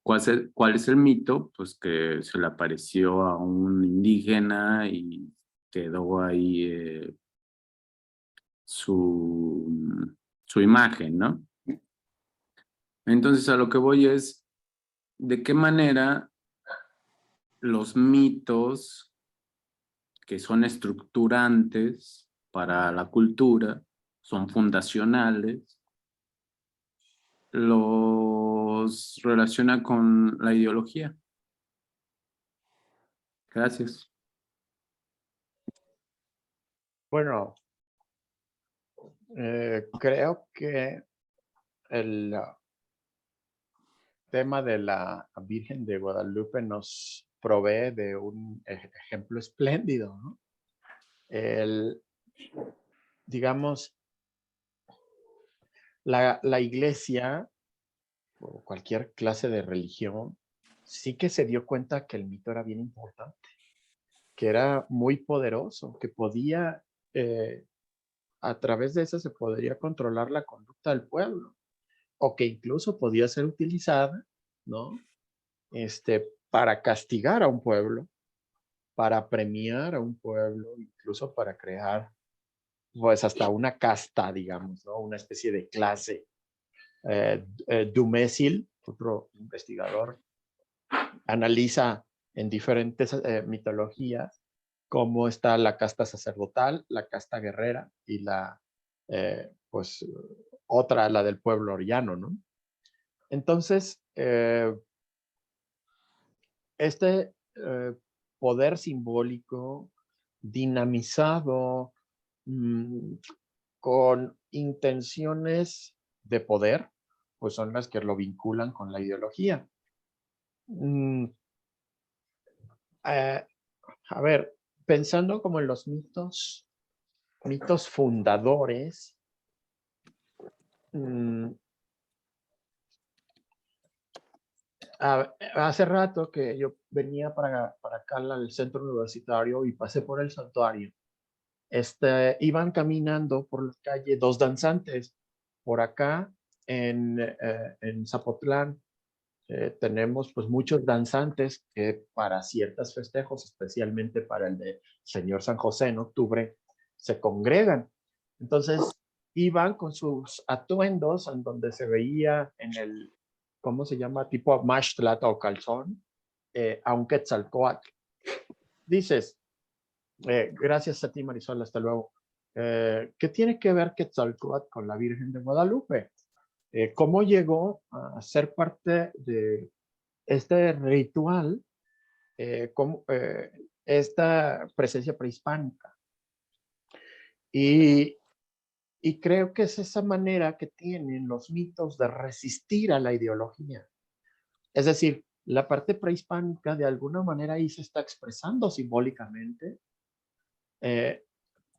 ¿Cuál es el mito? Pues que se le apareció a un indígena y quedó ahí su imagen, ¿no? Entonces a lo que voy es, ¿de qué manera los mitos que son estructurantes para la cultura, son fundacionales, los relaciona con la ideología? Gracias. Bueno, creo que el tema de la Virgen de Guadalupe nos provee de un ejemplo espléndido, ¿no? Digamos, la iglesia o cualquier clase de religión sí que se dio cuenta que el mito era bien importante, que era muy poderoso, que podía, a través de eso se podría controlar la conducta del pueblo, o que incluso podía ser utilizada, ¿no? Para castigar a un pueblo, para premiar a un pueblo, incluso para crear, pues hasta una casta, digamos, ¿no? Una especie de clase. Dumézil, otro investigador, analiza en diferentes mitologías cómo está la casta sacerdotal, la casta guerrera y pues, otra, la del pueblo llano, ¿no? Entonces, este poder simbólico dinamizado con intenciones de poder, pues son las que lo vinculan con la ideología. A ver, pensando como en los mitos mitos fundadores, hace rato que yo venía para acá al centro universitario y pasé por el santuario. Iban caminando por la calle dos danzantes. Por acá en Zapotlán tenemos pues muchos danzantes que para ciertos festejos, especialmente para el de Señor San José en octubre, se congregan. Entonces iban con sus atuendos en donde se veía en el, ¿cómo se llama? Tipo mashtlata o calzón, a un Quetzalcóatl. Dices, gracias a ti, Marisol, hasta luego. ¿Qué tiene que ver Quetzalcóatl con la Virgen de Guadalupe? ¿Cómo llegó a ser parte de este ritual, esta presencia prehispánica? Y creo que es esa manera que tienen los mitos de resistir a la ideología. Es decir, la parte prehispánica de alguna manera ahí se está expresando simbólicamente,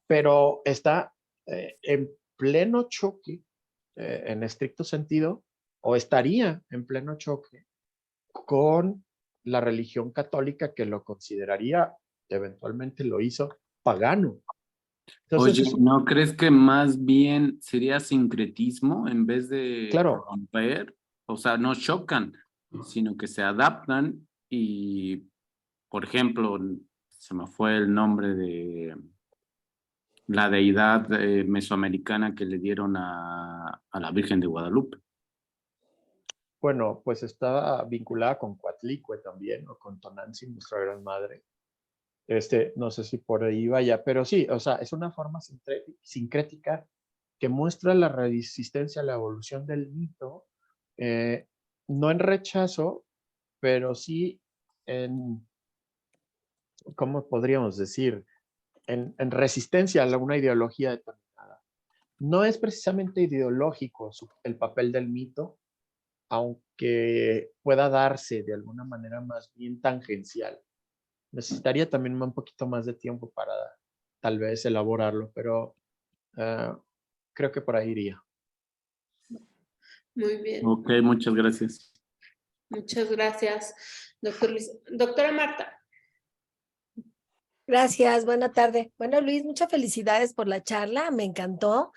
pero está en pleno choque, en estricto sentido, o estaría en pleno choque con la religión católica, que lo consideraría, eventualmente lo hizo, pagano. Entonces, Oye, ¿no crees que más bien sería sincretismo en vez de claro, romper? O sea, no chocan, sino que se adaptan y, por ejemplo, se me fue el nombre de la deidad mesoamericana que le dieron a la Virgen de Guadalupe. bueno, pues estaba vinculada con Coatlicue también, o con Tonantzin, nuestra gran madre. No sé si por ahí vaya, pero sí, o sea, es una forma sincrética que muestra la resistencia a la evolución del mito, no en rechazo, pero sí en, ¿cómo podríamos decir? En resistencia a una ideología determinada. No es precisamente ideológico el papel del mito, aunque pueda darse de alguna manera más bien tangencial. Necesitaría también un poquito más de tiempo para tal vez elaborarlo, pero creo que por ahí iría. Muy bien. Ok, muchas gracias. Muchas gracias, doctor Luis. Doctora Marta. Gracias, buena tarde. Bueno, Luis, muchas felicidades por la charla, me encantó.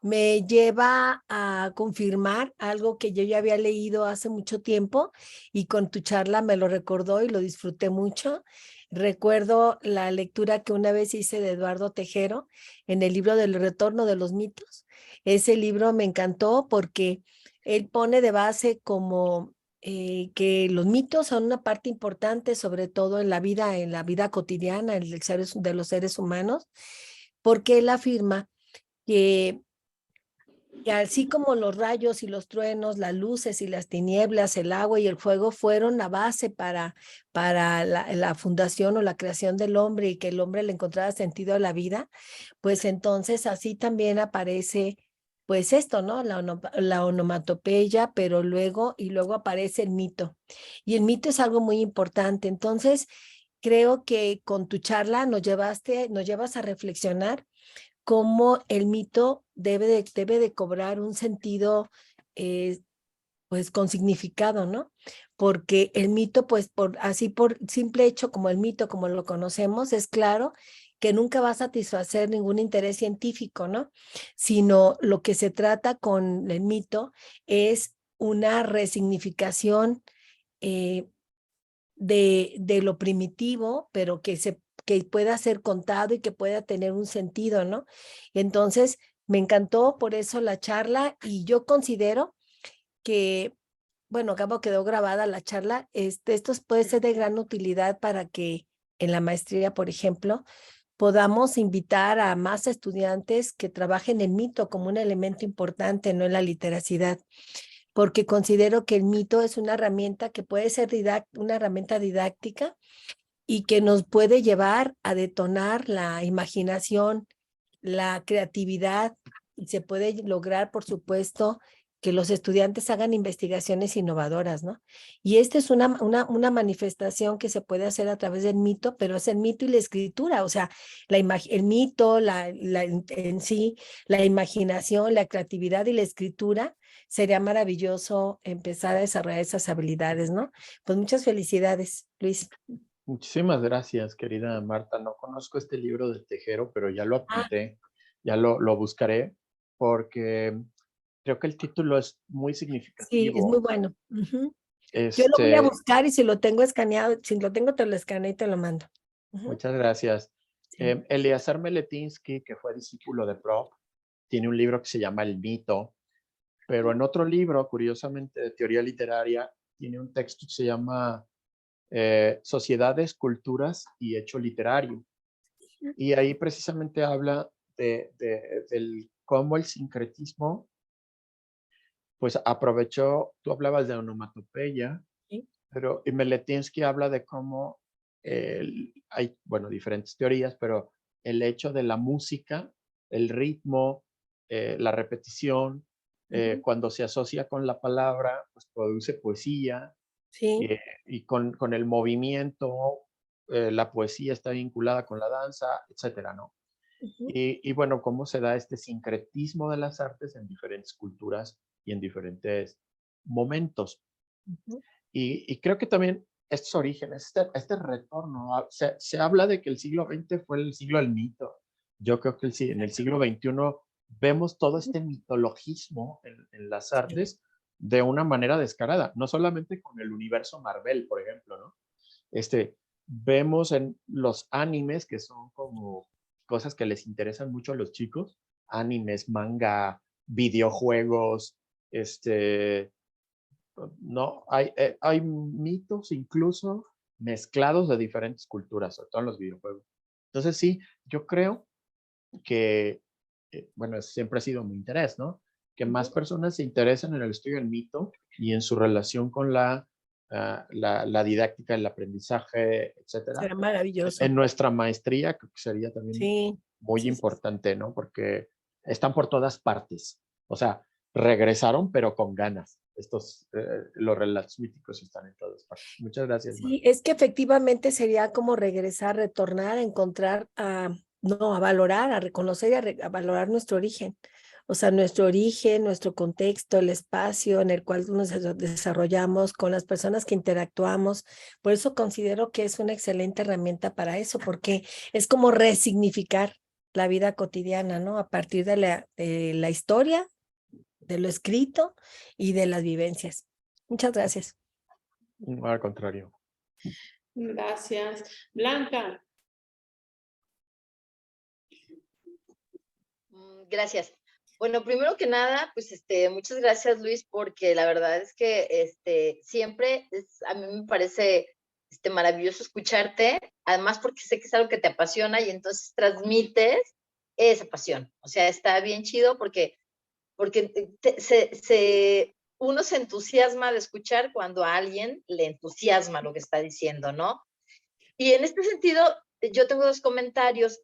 Me lleva a confirmar algo que yo ya había leído hace mucho tiempo y con tu charla me lo recordó y lo disfruté mucho. Recuerdo la lectura que una vez hice de Eduardo Tejero en el libro del Retorno de los Mitos. Ese libro me encantó porque él pone de base como que los mitos son una parte importante, sobre todo en la vida cotidiana de los seres humanos, porque él afirma que así como los rayos y los truenos, las luces y las tinieblas, el agua y el fuego fueron la base para la fundación o la creación del hombre y que el hombre le encontrara sentido a la vida, pues entonces así también aparece pues esto, ¿no? La onomatopeya, pero luego aparece el mito. Y el mito es algo muy importante. Entonces, creo que con tu charla nos llevas a reflexionar cómo el mito debe de cobrar un sentido, pues con significado, ¿no? Porque el mito, pues por simple hecho como el mito, como lo conocemos, es claro que nunca va a satisfacer ningún interés científico, ¿no? Sino lo que se trata con el mito es una resignificación de lo primitivo, pero que pueda ser contado y que pueda tener un sentido, ¿no? Entonces, me encantó por eso la charla y yo considero que, bueno, acabo quedó grabada la charla, esto puede ser de gran utilidad para que en la maestría, por ejemplo, podamos invitar a más estudiantes que trabajen el mito como un elemento importante, no en la literacidad, porque considero que el mito es una herramienta que puede ser una herramienta didáctica y que nos puede llevar a detonar la imaginación, la creatividad y se puede lograr, por supuesto, que los estudiantes hagan investigaciones innovadoras, ¿no? Y esta es una manifestación que se puede hacer a través del mito, pero es el mito y la escritura, o sea, el mito, en sí, la imaginación, la creatividad y la escritura, sería maravilloso empezar a desarrollar esas habilidades, ¿no? Pues muchas felicidades, Luis. Muchísimas gracias, querida Marta. No conozco este libro de Tejero, pero ya lo Ah, apunté, ya lo buscaré, porque creo que el título es muy sí, es muy significativo. bueno. Ujú. Yo lo voy a Este, buscar y si lo tengo escaneado, si lo tengo, te lo escaneo y te lo mando. Ujú. Muchas gracias. Sí. Eleazar Meletinsky, que fue discípulo de Propp, tiene un libro que se llama El mito, pero en otro libro, curiosamente, de teoría literaria, tiene un texto que se llama Sociedades, Culturas y Hecho Literario. Y ahí precisamente habla del cómo el sincretismo, pues aprovechó, tú hablabas de onomatopeya, Sí. pero y Meletinsky habla de cómo hay, bueno, diferentes teorías, pero el hecho de la música, el ritmo, la repetición, Ujú. cuando se asocia con la palabra, pues produce poesía, Sí. y con el movimiento, la poesía está vinculada con la danza, etcétera, ¿no? Ujú. Y bueno, cómo se da este sincretismo de las artes en diferentes culturas y en diferentes momentos. Ujú. Y creo que también estos orígenes, este retorno, se habla de que el siglo XX fue el siglo del mito. Yo creo que en el siglo XXI vemos todo este mitologismo en las Sí. artes de una manera descarada, no solamente con el universo Marvel, por ejemplo, ¿no? Vemos en los animes, que son como cosas que les interesan mucho a los chicos, animes, manga, videojuegos, no, hay mitos incluso mezclados de diferentes culturas, sobre todo en los videojuegos. Entonces sí, yo creo que, bueno, siempre ha sido mi interés, ¿no? Que más Ujú. personas se interesen en el estudio del mito y en su relación con la didáctica, el aprendizaje, etcétera. Será maravilloso. En nuestra maestría creo que sería también Sí. muy Sí, sí, sí. importante, ¿no? Porque están por todas partes. O sea, regresaron, pero con ganas. Los relatos míticos están en todas partes. Muchas gracias, Sí, Marta. es que efectivamente sería como regresar, retornar, a encontrar, no, a valorar, a reconocer y a valorar nuestro origen. O sea, nuestro origen, nuestro contexto, el espacio en el cual nos desarrollamos, con las personas que interactuamos. Por eso considero que es una excelente herramienta para eso, porque es como resignificar la vida cotidiana, ¿no? A partir de la historia, de lo escrito y de las vivencias. Muchas gracias. No, al contrario. Gracias. Blanca, Gracias. Bueno, primero que nada, pues muchas gracias, Luis, porque la verdad es que siempre a mí me parece maravilloso escucharte, además porque sé que es algo que te apasiona y entonces transmites esa pasión. O sea, está bien chido porque uno se entusiasma de escuchar cuando a alguien le entusiasma lo que está diciendo, ¿no? Y en este sentido, yo tengo dos comentarios.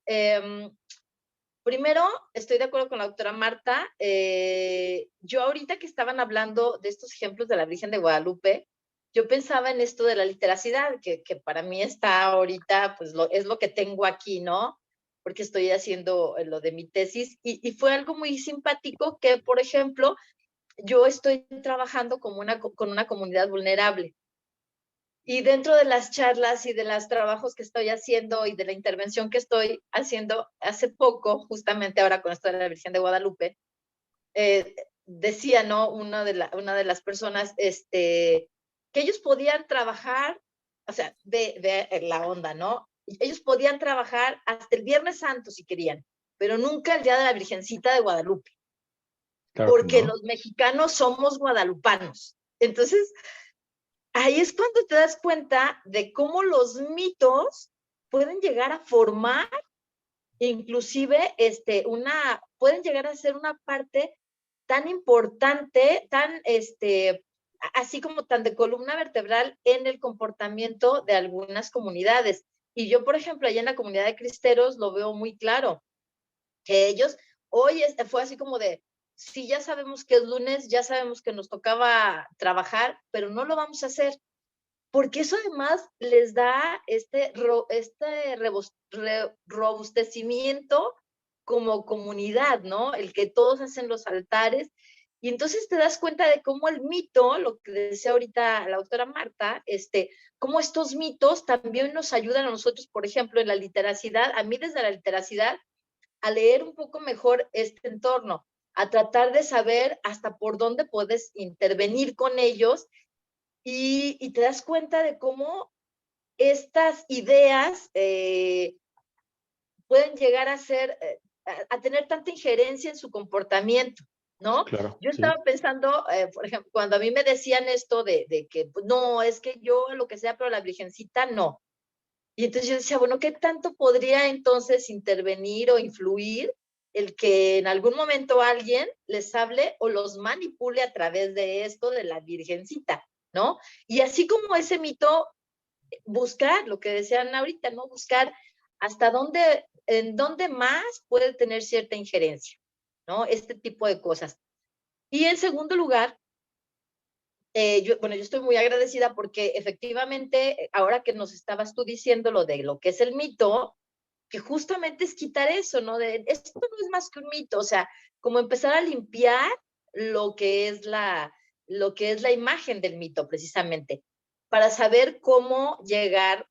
Primero, estoy de acuerdo con la doctora Marta. Yo ahorita que estaban hablando de estos ejemplos de la Virgen de Guadalupe, yo pensaba en esto de la literacidad, que para mí está ahorita, pues es lo que tengo aquí, ¿no? Porque estoy haciendo lo de mi tesis y fue algo muy simpático que, por ejemplo, yo estoy trabajando con una comunidad vulnerable. Y dentro de las charlas y de los trabajos que estoy haciendo y de la intervención que estoy haciendo hace poco, justamente ahora con esto de la Virgen de Guadalupe, decía, ¿no? Una de las personas, que ellos podían trabajar, o sea, de la onda, ¿no? Ellos podían trabajar hasta el Viernes Santo si querían, pero nunca el día de la Virgencita de Guadalupe, Claro que porque no. los mexicanos somos guadalupanos. Entonces, ahí es cuando te das cuenta de cómo los mitos pueden llegar a formar, inclusive, pueden llegar a ser una parte tan importante, tan, así como tan de columna vertebral en el comportamiento de algunas comunidades. Y yo, por ejemplo, allá en la comunidad de cristeros lo veo muy claro, que ellos, hoy fue así como de, sí, ya sabemos que es lunes, ya sabemos que nos tocaba trabajar, pero no lo vamos a hacer, porque eso además les da este robustecimiento como comunidad, ¿no? El que todos hacen los altares, y entonces te das cuenta de cómo el mito, lo que decía ahorita la doctora Marta, cómo estos mitos también nos ayudan a nosotros, por ejemplo, en la literacidad, a mí desde la literacidad, a leer un poco mejor este entorno, a tratar de saber hasta por dónde puedes intervenir con ellos, y te das cuenta de cómo estas ideas pueden llegar a ser, a tener tanta injerencia en su comportamiento, ¿no? Claro, Yo sí. estaba pensando, por ejemplo, cuando a mí me decían esto de que pues, no, es que yo lo que sea, pero la virgencita no. Y entonces yo decía, bueno, ¿qué tanto podría entonces intervenir o influir el que en algún momento alguien les hable o los manipule a través de esto de la virgencita, ¿no? Y así como ese mito, buscar lo que decían ahorita, ¿no? Buscar hasta dónde, en dónde más puede tener cierta injerencia, ¿no? Este tipo de cosas. Y en segundo lugar, yo estoy muy agradecida porque efectivamente, ahora que nos estabas tú diciendo lo de lo que es el mito, que justamente es quitar eso, ¿no? De esto no es más que un mito, o sea, como empezar a limpiar lo que es la imagen del mito, precisamente, para saber cómo llegar,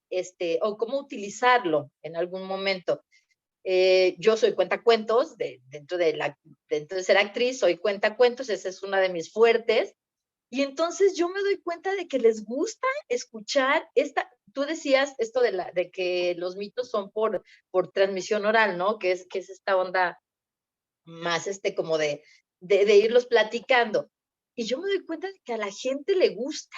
o cómo utilizarlo en algún momento. Yo soy cuentacuentos, dentro de ser actriz, soy cuentacuentos, esa es una de mis fuertes, y entonces yo me doy cuenta de que les gusta escuchar tú decías esto de que los mitos son por transmisión oral, ¿no? Que es esta onda más como de irlos platicando. Y yo me doy cuenta de que a la gente le gusta,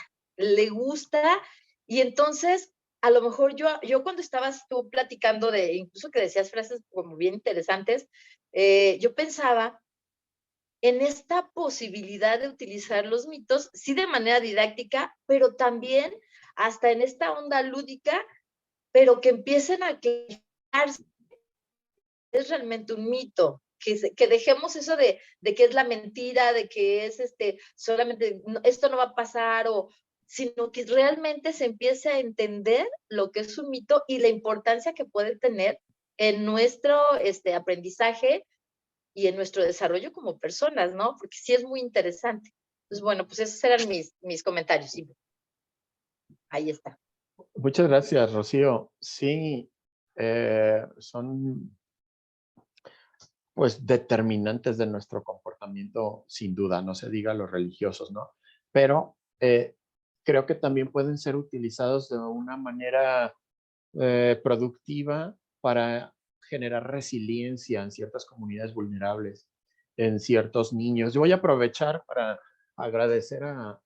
y entonces a lo mejor yo cuando estabas tú platicando incluso que decías frases como bien interesantes, yo pensaba en esta posibilidad de utilizar los mitos, sí de manera didáctica, pero también hasta en esta onda lúdica, pero que empiecen a crearse, es realmente un mito, que dejemos eso de que es la mentira, de que es solamente, esto no va a pasar, sino que realmente se empiece a entender lo que es un mito y la importancia que puede tener en nuestro aprendizaje y en nuestro desarrollo como personas, ¿no? Porque sí es muy interesante. Entonces, bueno, pues esos eran mis comentarios. Sí. Ahí está. Muchas gracias, Rocío. Sí, son pues determinantes de nuestro comportamiento, sin duda, no se diga los religiosos, ¿no? Pero creo que también pueden ser utilizados de una manera productiva para generar resiliencia en ciertas comunidades vulnerables, en ciertos niños. Yo voy a aprovechar para agradecer a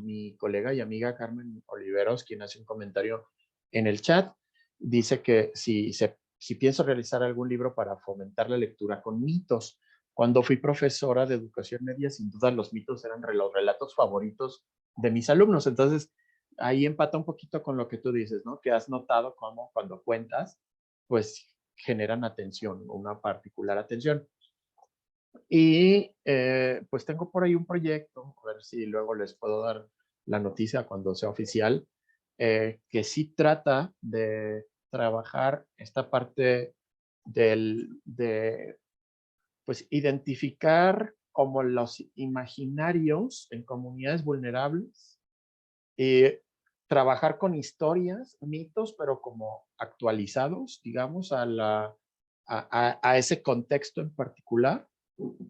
mi colega y amiga Carmen Oliveros, quien hace un comentario en el chat. Dice que si pienso realizar algún libro para fomentar la lectura con mitos. Cuando fui profesora de educación media, sin duda los mitos eran los relatos favoritos de mis alumnos. Entonces, ahí empata un poquito con lo que tú dices, ¿no? Que has notado cómo cuando cuentas, pues generan atención, una particular atención. Y pues tengo por ahí un proyecto, a ver si luego les puedo dar la noticia cuando sea oficial, que sí trata de trabajar esta parte de pues identificar como los imaginarios en comunidades vulnerables, trabajar con historias, mitos, pero como actualizados, digamos, a ese contexto en particular,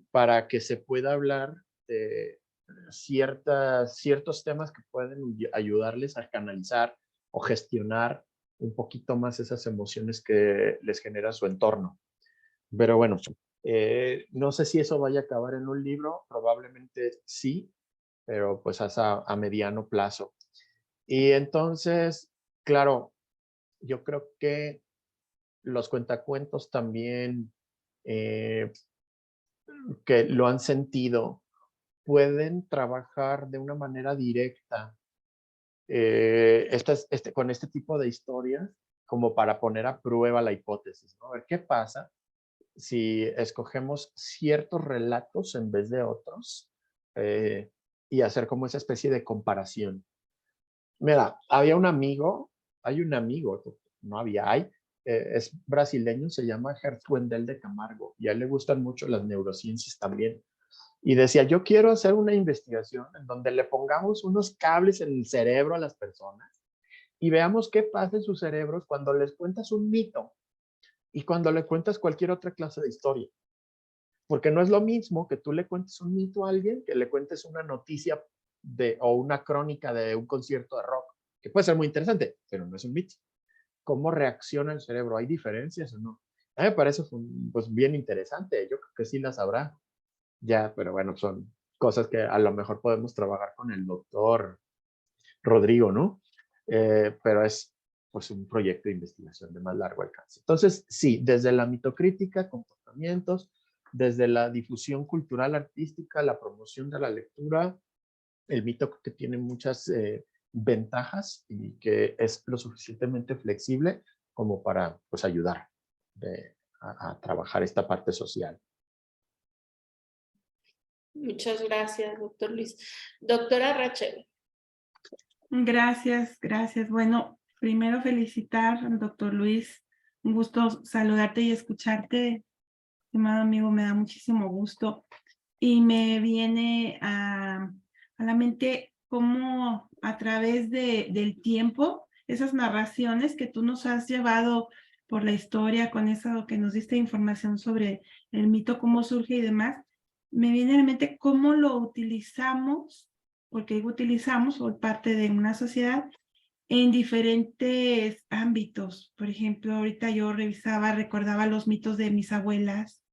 para que se pueda hablar de ciertos temas que pueden ayudarles a canalizar o gestionar un poquito más esas emociones que les genera su entorno. Pero bueno, no sé si eso vaya a acabar en un libro, probablemente sí, pero pues a mediano plazo. Y entonces, claro, yo creo que los cuentacuentos también, que lo han sentido, pueden trabajar de una manera directa con este tipo de historias como para poner a prueba la hipótesis, ¿no? A ver qué pasa si escogemos ciertos relatos en vez de otros y hacer como esa especie de comparación. Mira, hay un amigo, no había, hay, es brasileño, se llama Gertruendel de Camargo, y a él le gustan mucho las neurociencias también. Y decía, yo quiero hacer una investigación en donde le pongamos unos cables en el cerebro a las personas y veamos qué pasa en sus cerebros cuando les cuentas un mito y cuando le cuentas cualquier otra clase de historia. Porque no es lo mismo que tú le cuentes un mito a alguien que le cuentes una noticia o una crónica de un concierto de rock, que puede ser muy interesante, pero no es un mito. ¿Cómo reacciona el cerebro? ¿Hay diferencias o no? A mí me parece pues, bien interesante. Yo creo que sí las habrá. Ya, pero bueno, son cosas que a lo mejor podemos trabajar con el doctor Rodrigo, ¿no? Pero es pues un proyecto de investigación de más largo alcance. Entonces, sí, desde la mitocrítica, comportamientos, desde la difusión cultural artística, la promoción de la lectura, el mito que tiene muchas ventajas y que es lo suficientemente flexible como para pues, ayudar a trabajar esta parte social. Muchas gracias, doctor Luis. Doctora Rachel. Gracias, gracias. Bueno, primero felicitar al doctor Luis. Un gusto saludarte y escucharte, estimado amigo, me da muchísimo gusto. Y me viene a la mente cómo a través del tiempo, esas narraciones que tú nos has llevado por la historia, con eso que nos diste información sobre el mito, cómo surge y demás, me viene a la mente cómo lo utilizamos, porque digo utilizamos por parte de una sociedad, en diferentes ámbitos. Por ejemplo, ahorita yo recordaba los mitos de mis abuelas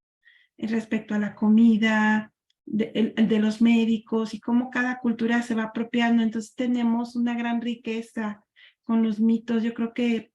respecto a la comida, de los médicos y cómo cada cultura se va apropiando. Entonces tenemos una gran riqueza con los mitos. Yo creo que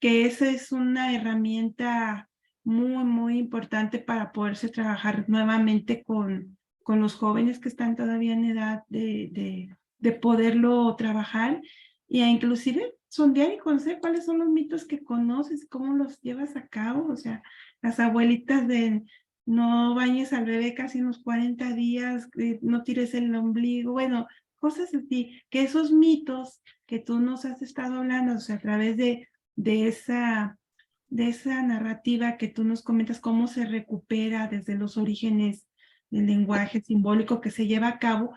esa es una herramienta muy, muy importante para poderse trabajar nuevamente con los jóvenes que están todavía en edad de poderlo trabajar e inclusive sondear y conocer cuáles son los mitos que conoces, cómo los llevas a cabo. O sea, las abuelitas de no bañes al bebé casi unos 40 días, no tires el ombligo, bueno, cosas así, que esos mitos que tú nos has estado hablando, o sea, a través de esa narrativa que tú nos comentas, cómo se recupera desde los orígenes del lenguaje simbólico que se lleva a cabo,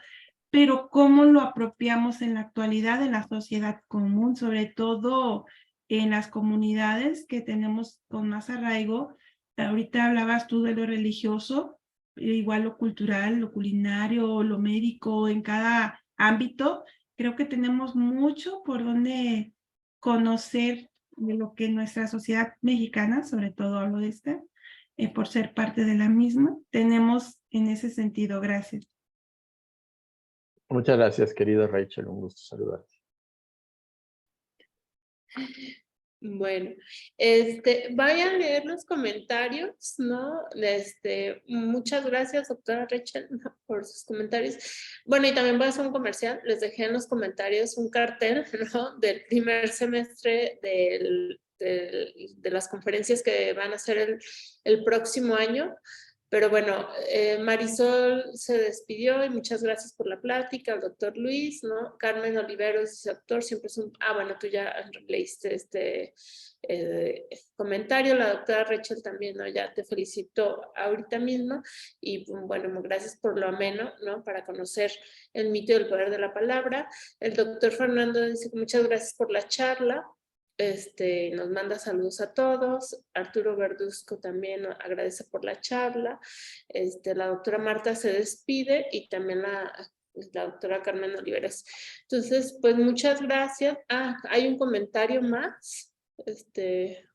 pero cómo lo apropiamos en la actualidad en la sociedad común, sobre todo en las comunidades que tenemos con más arraigo. Ahorita hablabas tú de lo religioso, igual lo cultural, lo culinario, lo médico, en cada ámbito. Creo que tenemos mucho por donde conocer de lo que nuestra sociedad mexicana, sobre todo hablo de esta, por ser parte de la misma, tenemos en ese sentido. Gracias. Muchas gracias, querido Rachel. Un gusto saludarte. Bueno, vayan a leer los comentarios, ¿no? Muchas gracias, doctora Rachel, ¿no? Por sus comentarios. Bueno, y también voy a hacer un comercial. Les dejé en los comentarios un cartel, ¿no? Del primer semestre de las conferencias que van a hacer el próximo año. Pero bueno, Marisol se despidió y muchas gracias por la plática, al doctor Luis, ¿no? Carmen Oliveros dice, doctor, siempre es un... Ah, bueno, tú ya leíste este comentario. La doctora Rachel también, ¿no? Ya te felicito ahorita mismo y bueno, gracias por lo ameno, ¿no? Para conocer el mito y el poder de la palabra. El doctor Fernando dice, muchas gracias por la charla. Nos manda saludos a todos. Arturo Verduzco también agradece por la charla. La doctora Marta se despide y también la doctora Carmen Oliveros. Entonces, pues muchas gracias. Ah, hay un comentario más,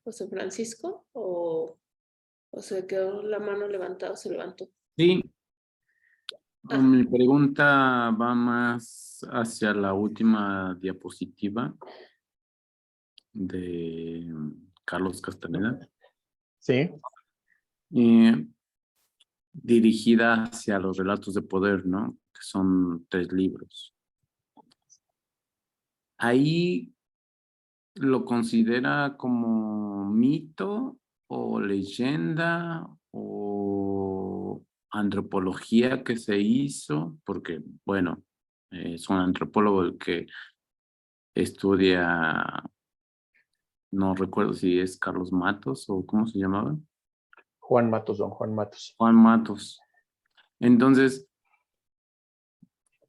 José Francisco, o se quedó la mano levantada, se levantó. Sí. Mi pregunta va más hacia la última diapositiva de Carlos Castaneda. Sí. Dirigida hacia los relatos de poder, ¿no? Que son 3 libros. Ahí lo considera como mito o leyenda o antropología que se hizo, porque, bueno, es un antropólogo el que estudia, no recuerdo si es Carlos Matos o cómo se llamaba. Juan Matos, don Juan Matos. Juan Matos. Entonces,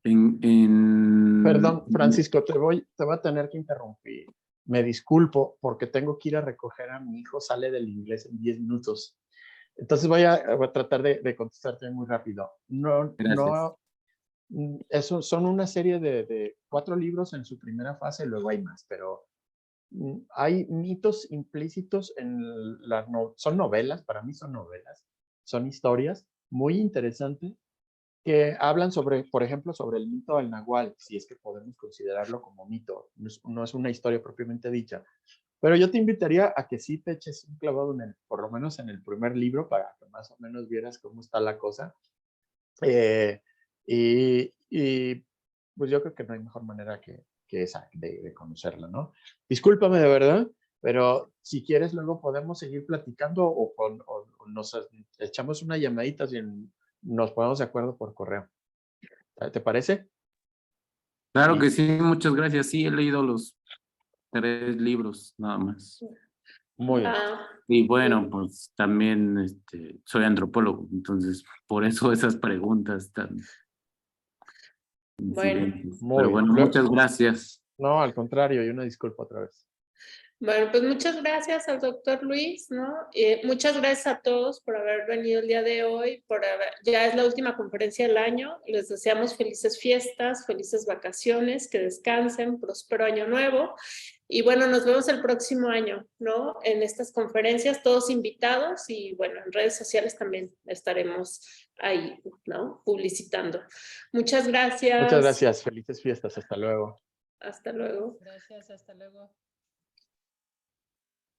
Perdón, Francisco, te voy a tener que interrumpir. Me disculpo porque tengo que ir a recoger a mi hijo, sale del inglés en 10 minutos. Entonces voy a tratar de contestarte muy rápido. Gracias. Eso son una serie de 4 libros en su primera fase, luego hay más, pero hay mitos implícitos en las son novelas, para mí son novelas, son historias muy interesantes que hablan sobre, por ejemplo, sobre el mito del Nahual, si es que podemos considerarlo como mito, no es una historia propiamente dicha. Pero yo te invitaría a que sí te eches un clavado por lo menos en el primer libro, para que más o menos vieras cómo está la cosa. Y pues yo creo que no hay mejor manera que esa de conocerla, ¿no? Discúlpame de verdad, pero si quieres luego podemos seguir platicando o nos echamos una llamadita si nos ponemos de acuerdo por correo. ¿Te parece? Claro que sí, muchas gracias. Sí, he leído los 3 libros nada más. Muy bien. Y bueno, pues también soy antropólogo, entonces por eso esas preguntas tan Bueno. incidentes. Muy Pero bien. bueno, muchas gracias. No, al contrario, y una disculpa otra vez. Bueno, pues muchas gracias al doctor Luis, ¿no? Muchas gracias a todos por haber venido el día de hoy, ya es la última conferencia del año. Les deseamos felices fiestas, felices vacaciones, que descansen, próspero año nuevo. Y bueno, nos vemos el próximo año, ¿no? En estas conferencias, todos invitados y bueno, en redes sociales también estaremos ahí, ¿no? Publicitando. Muchas gracias. Muchas gracias. Felices fiestas. Hasta luego. Hasta luego. Gracias, hasta luego.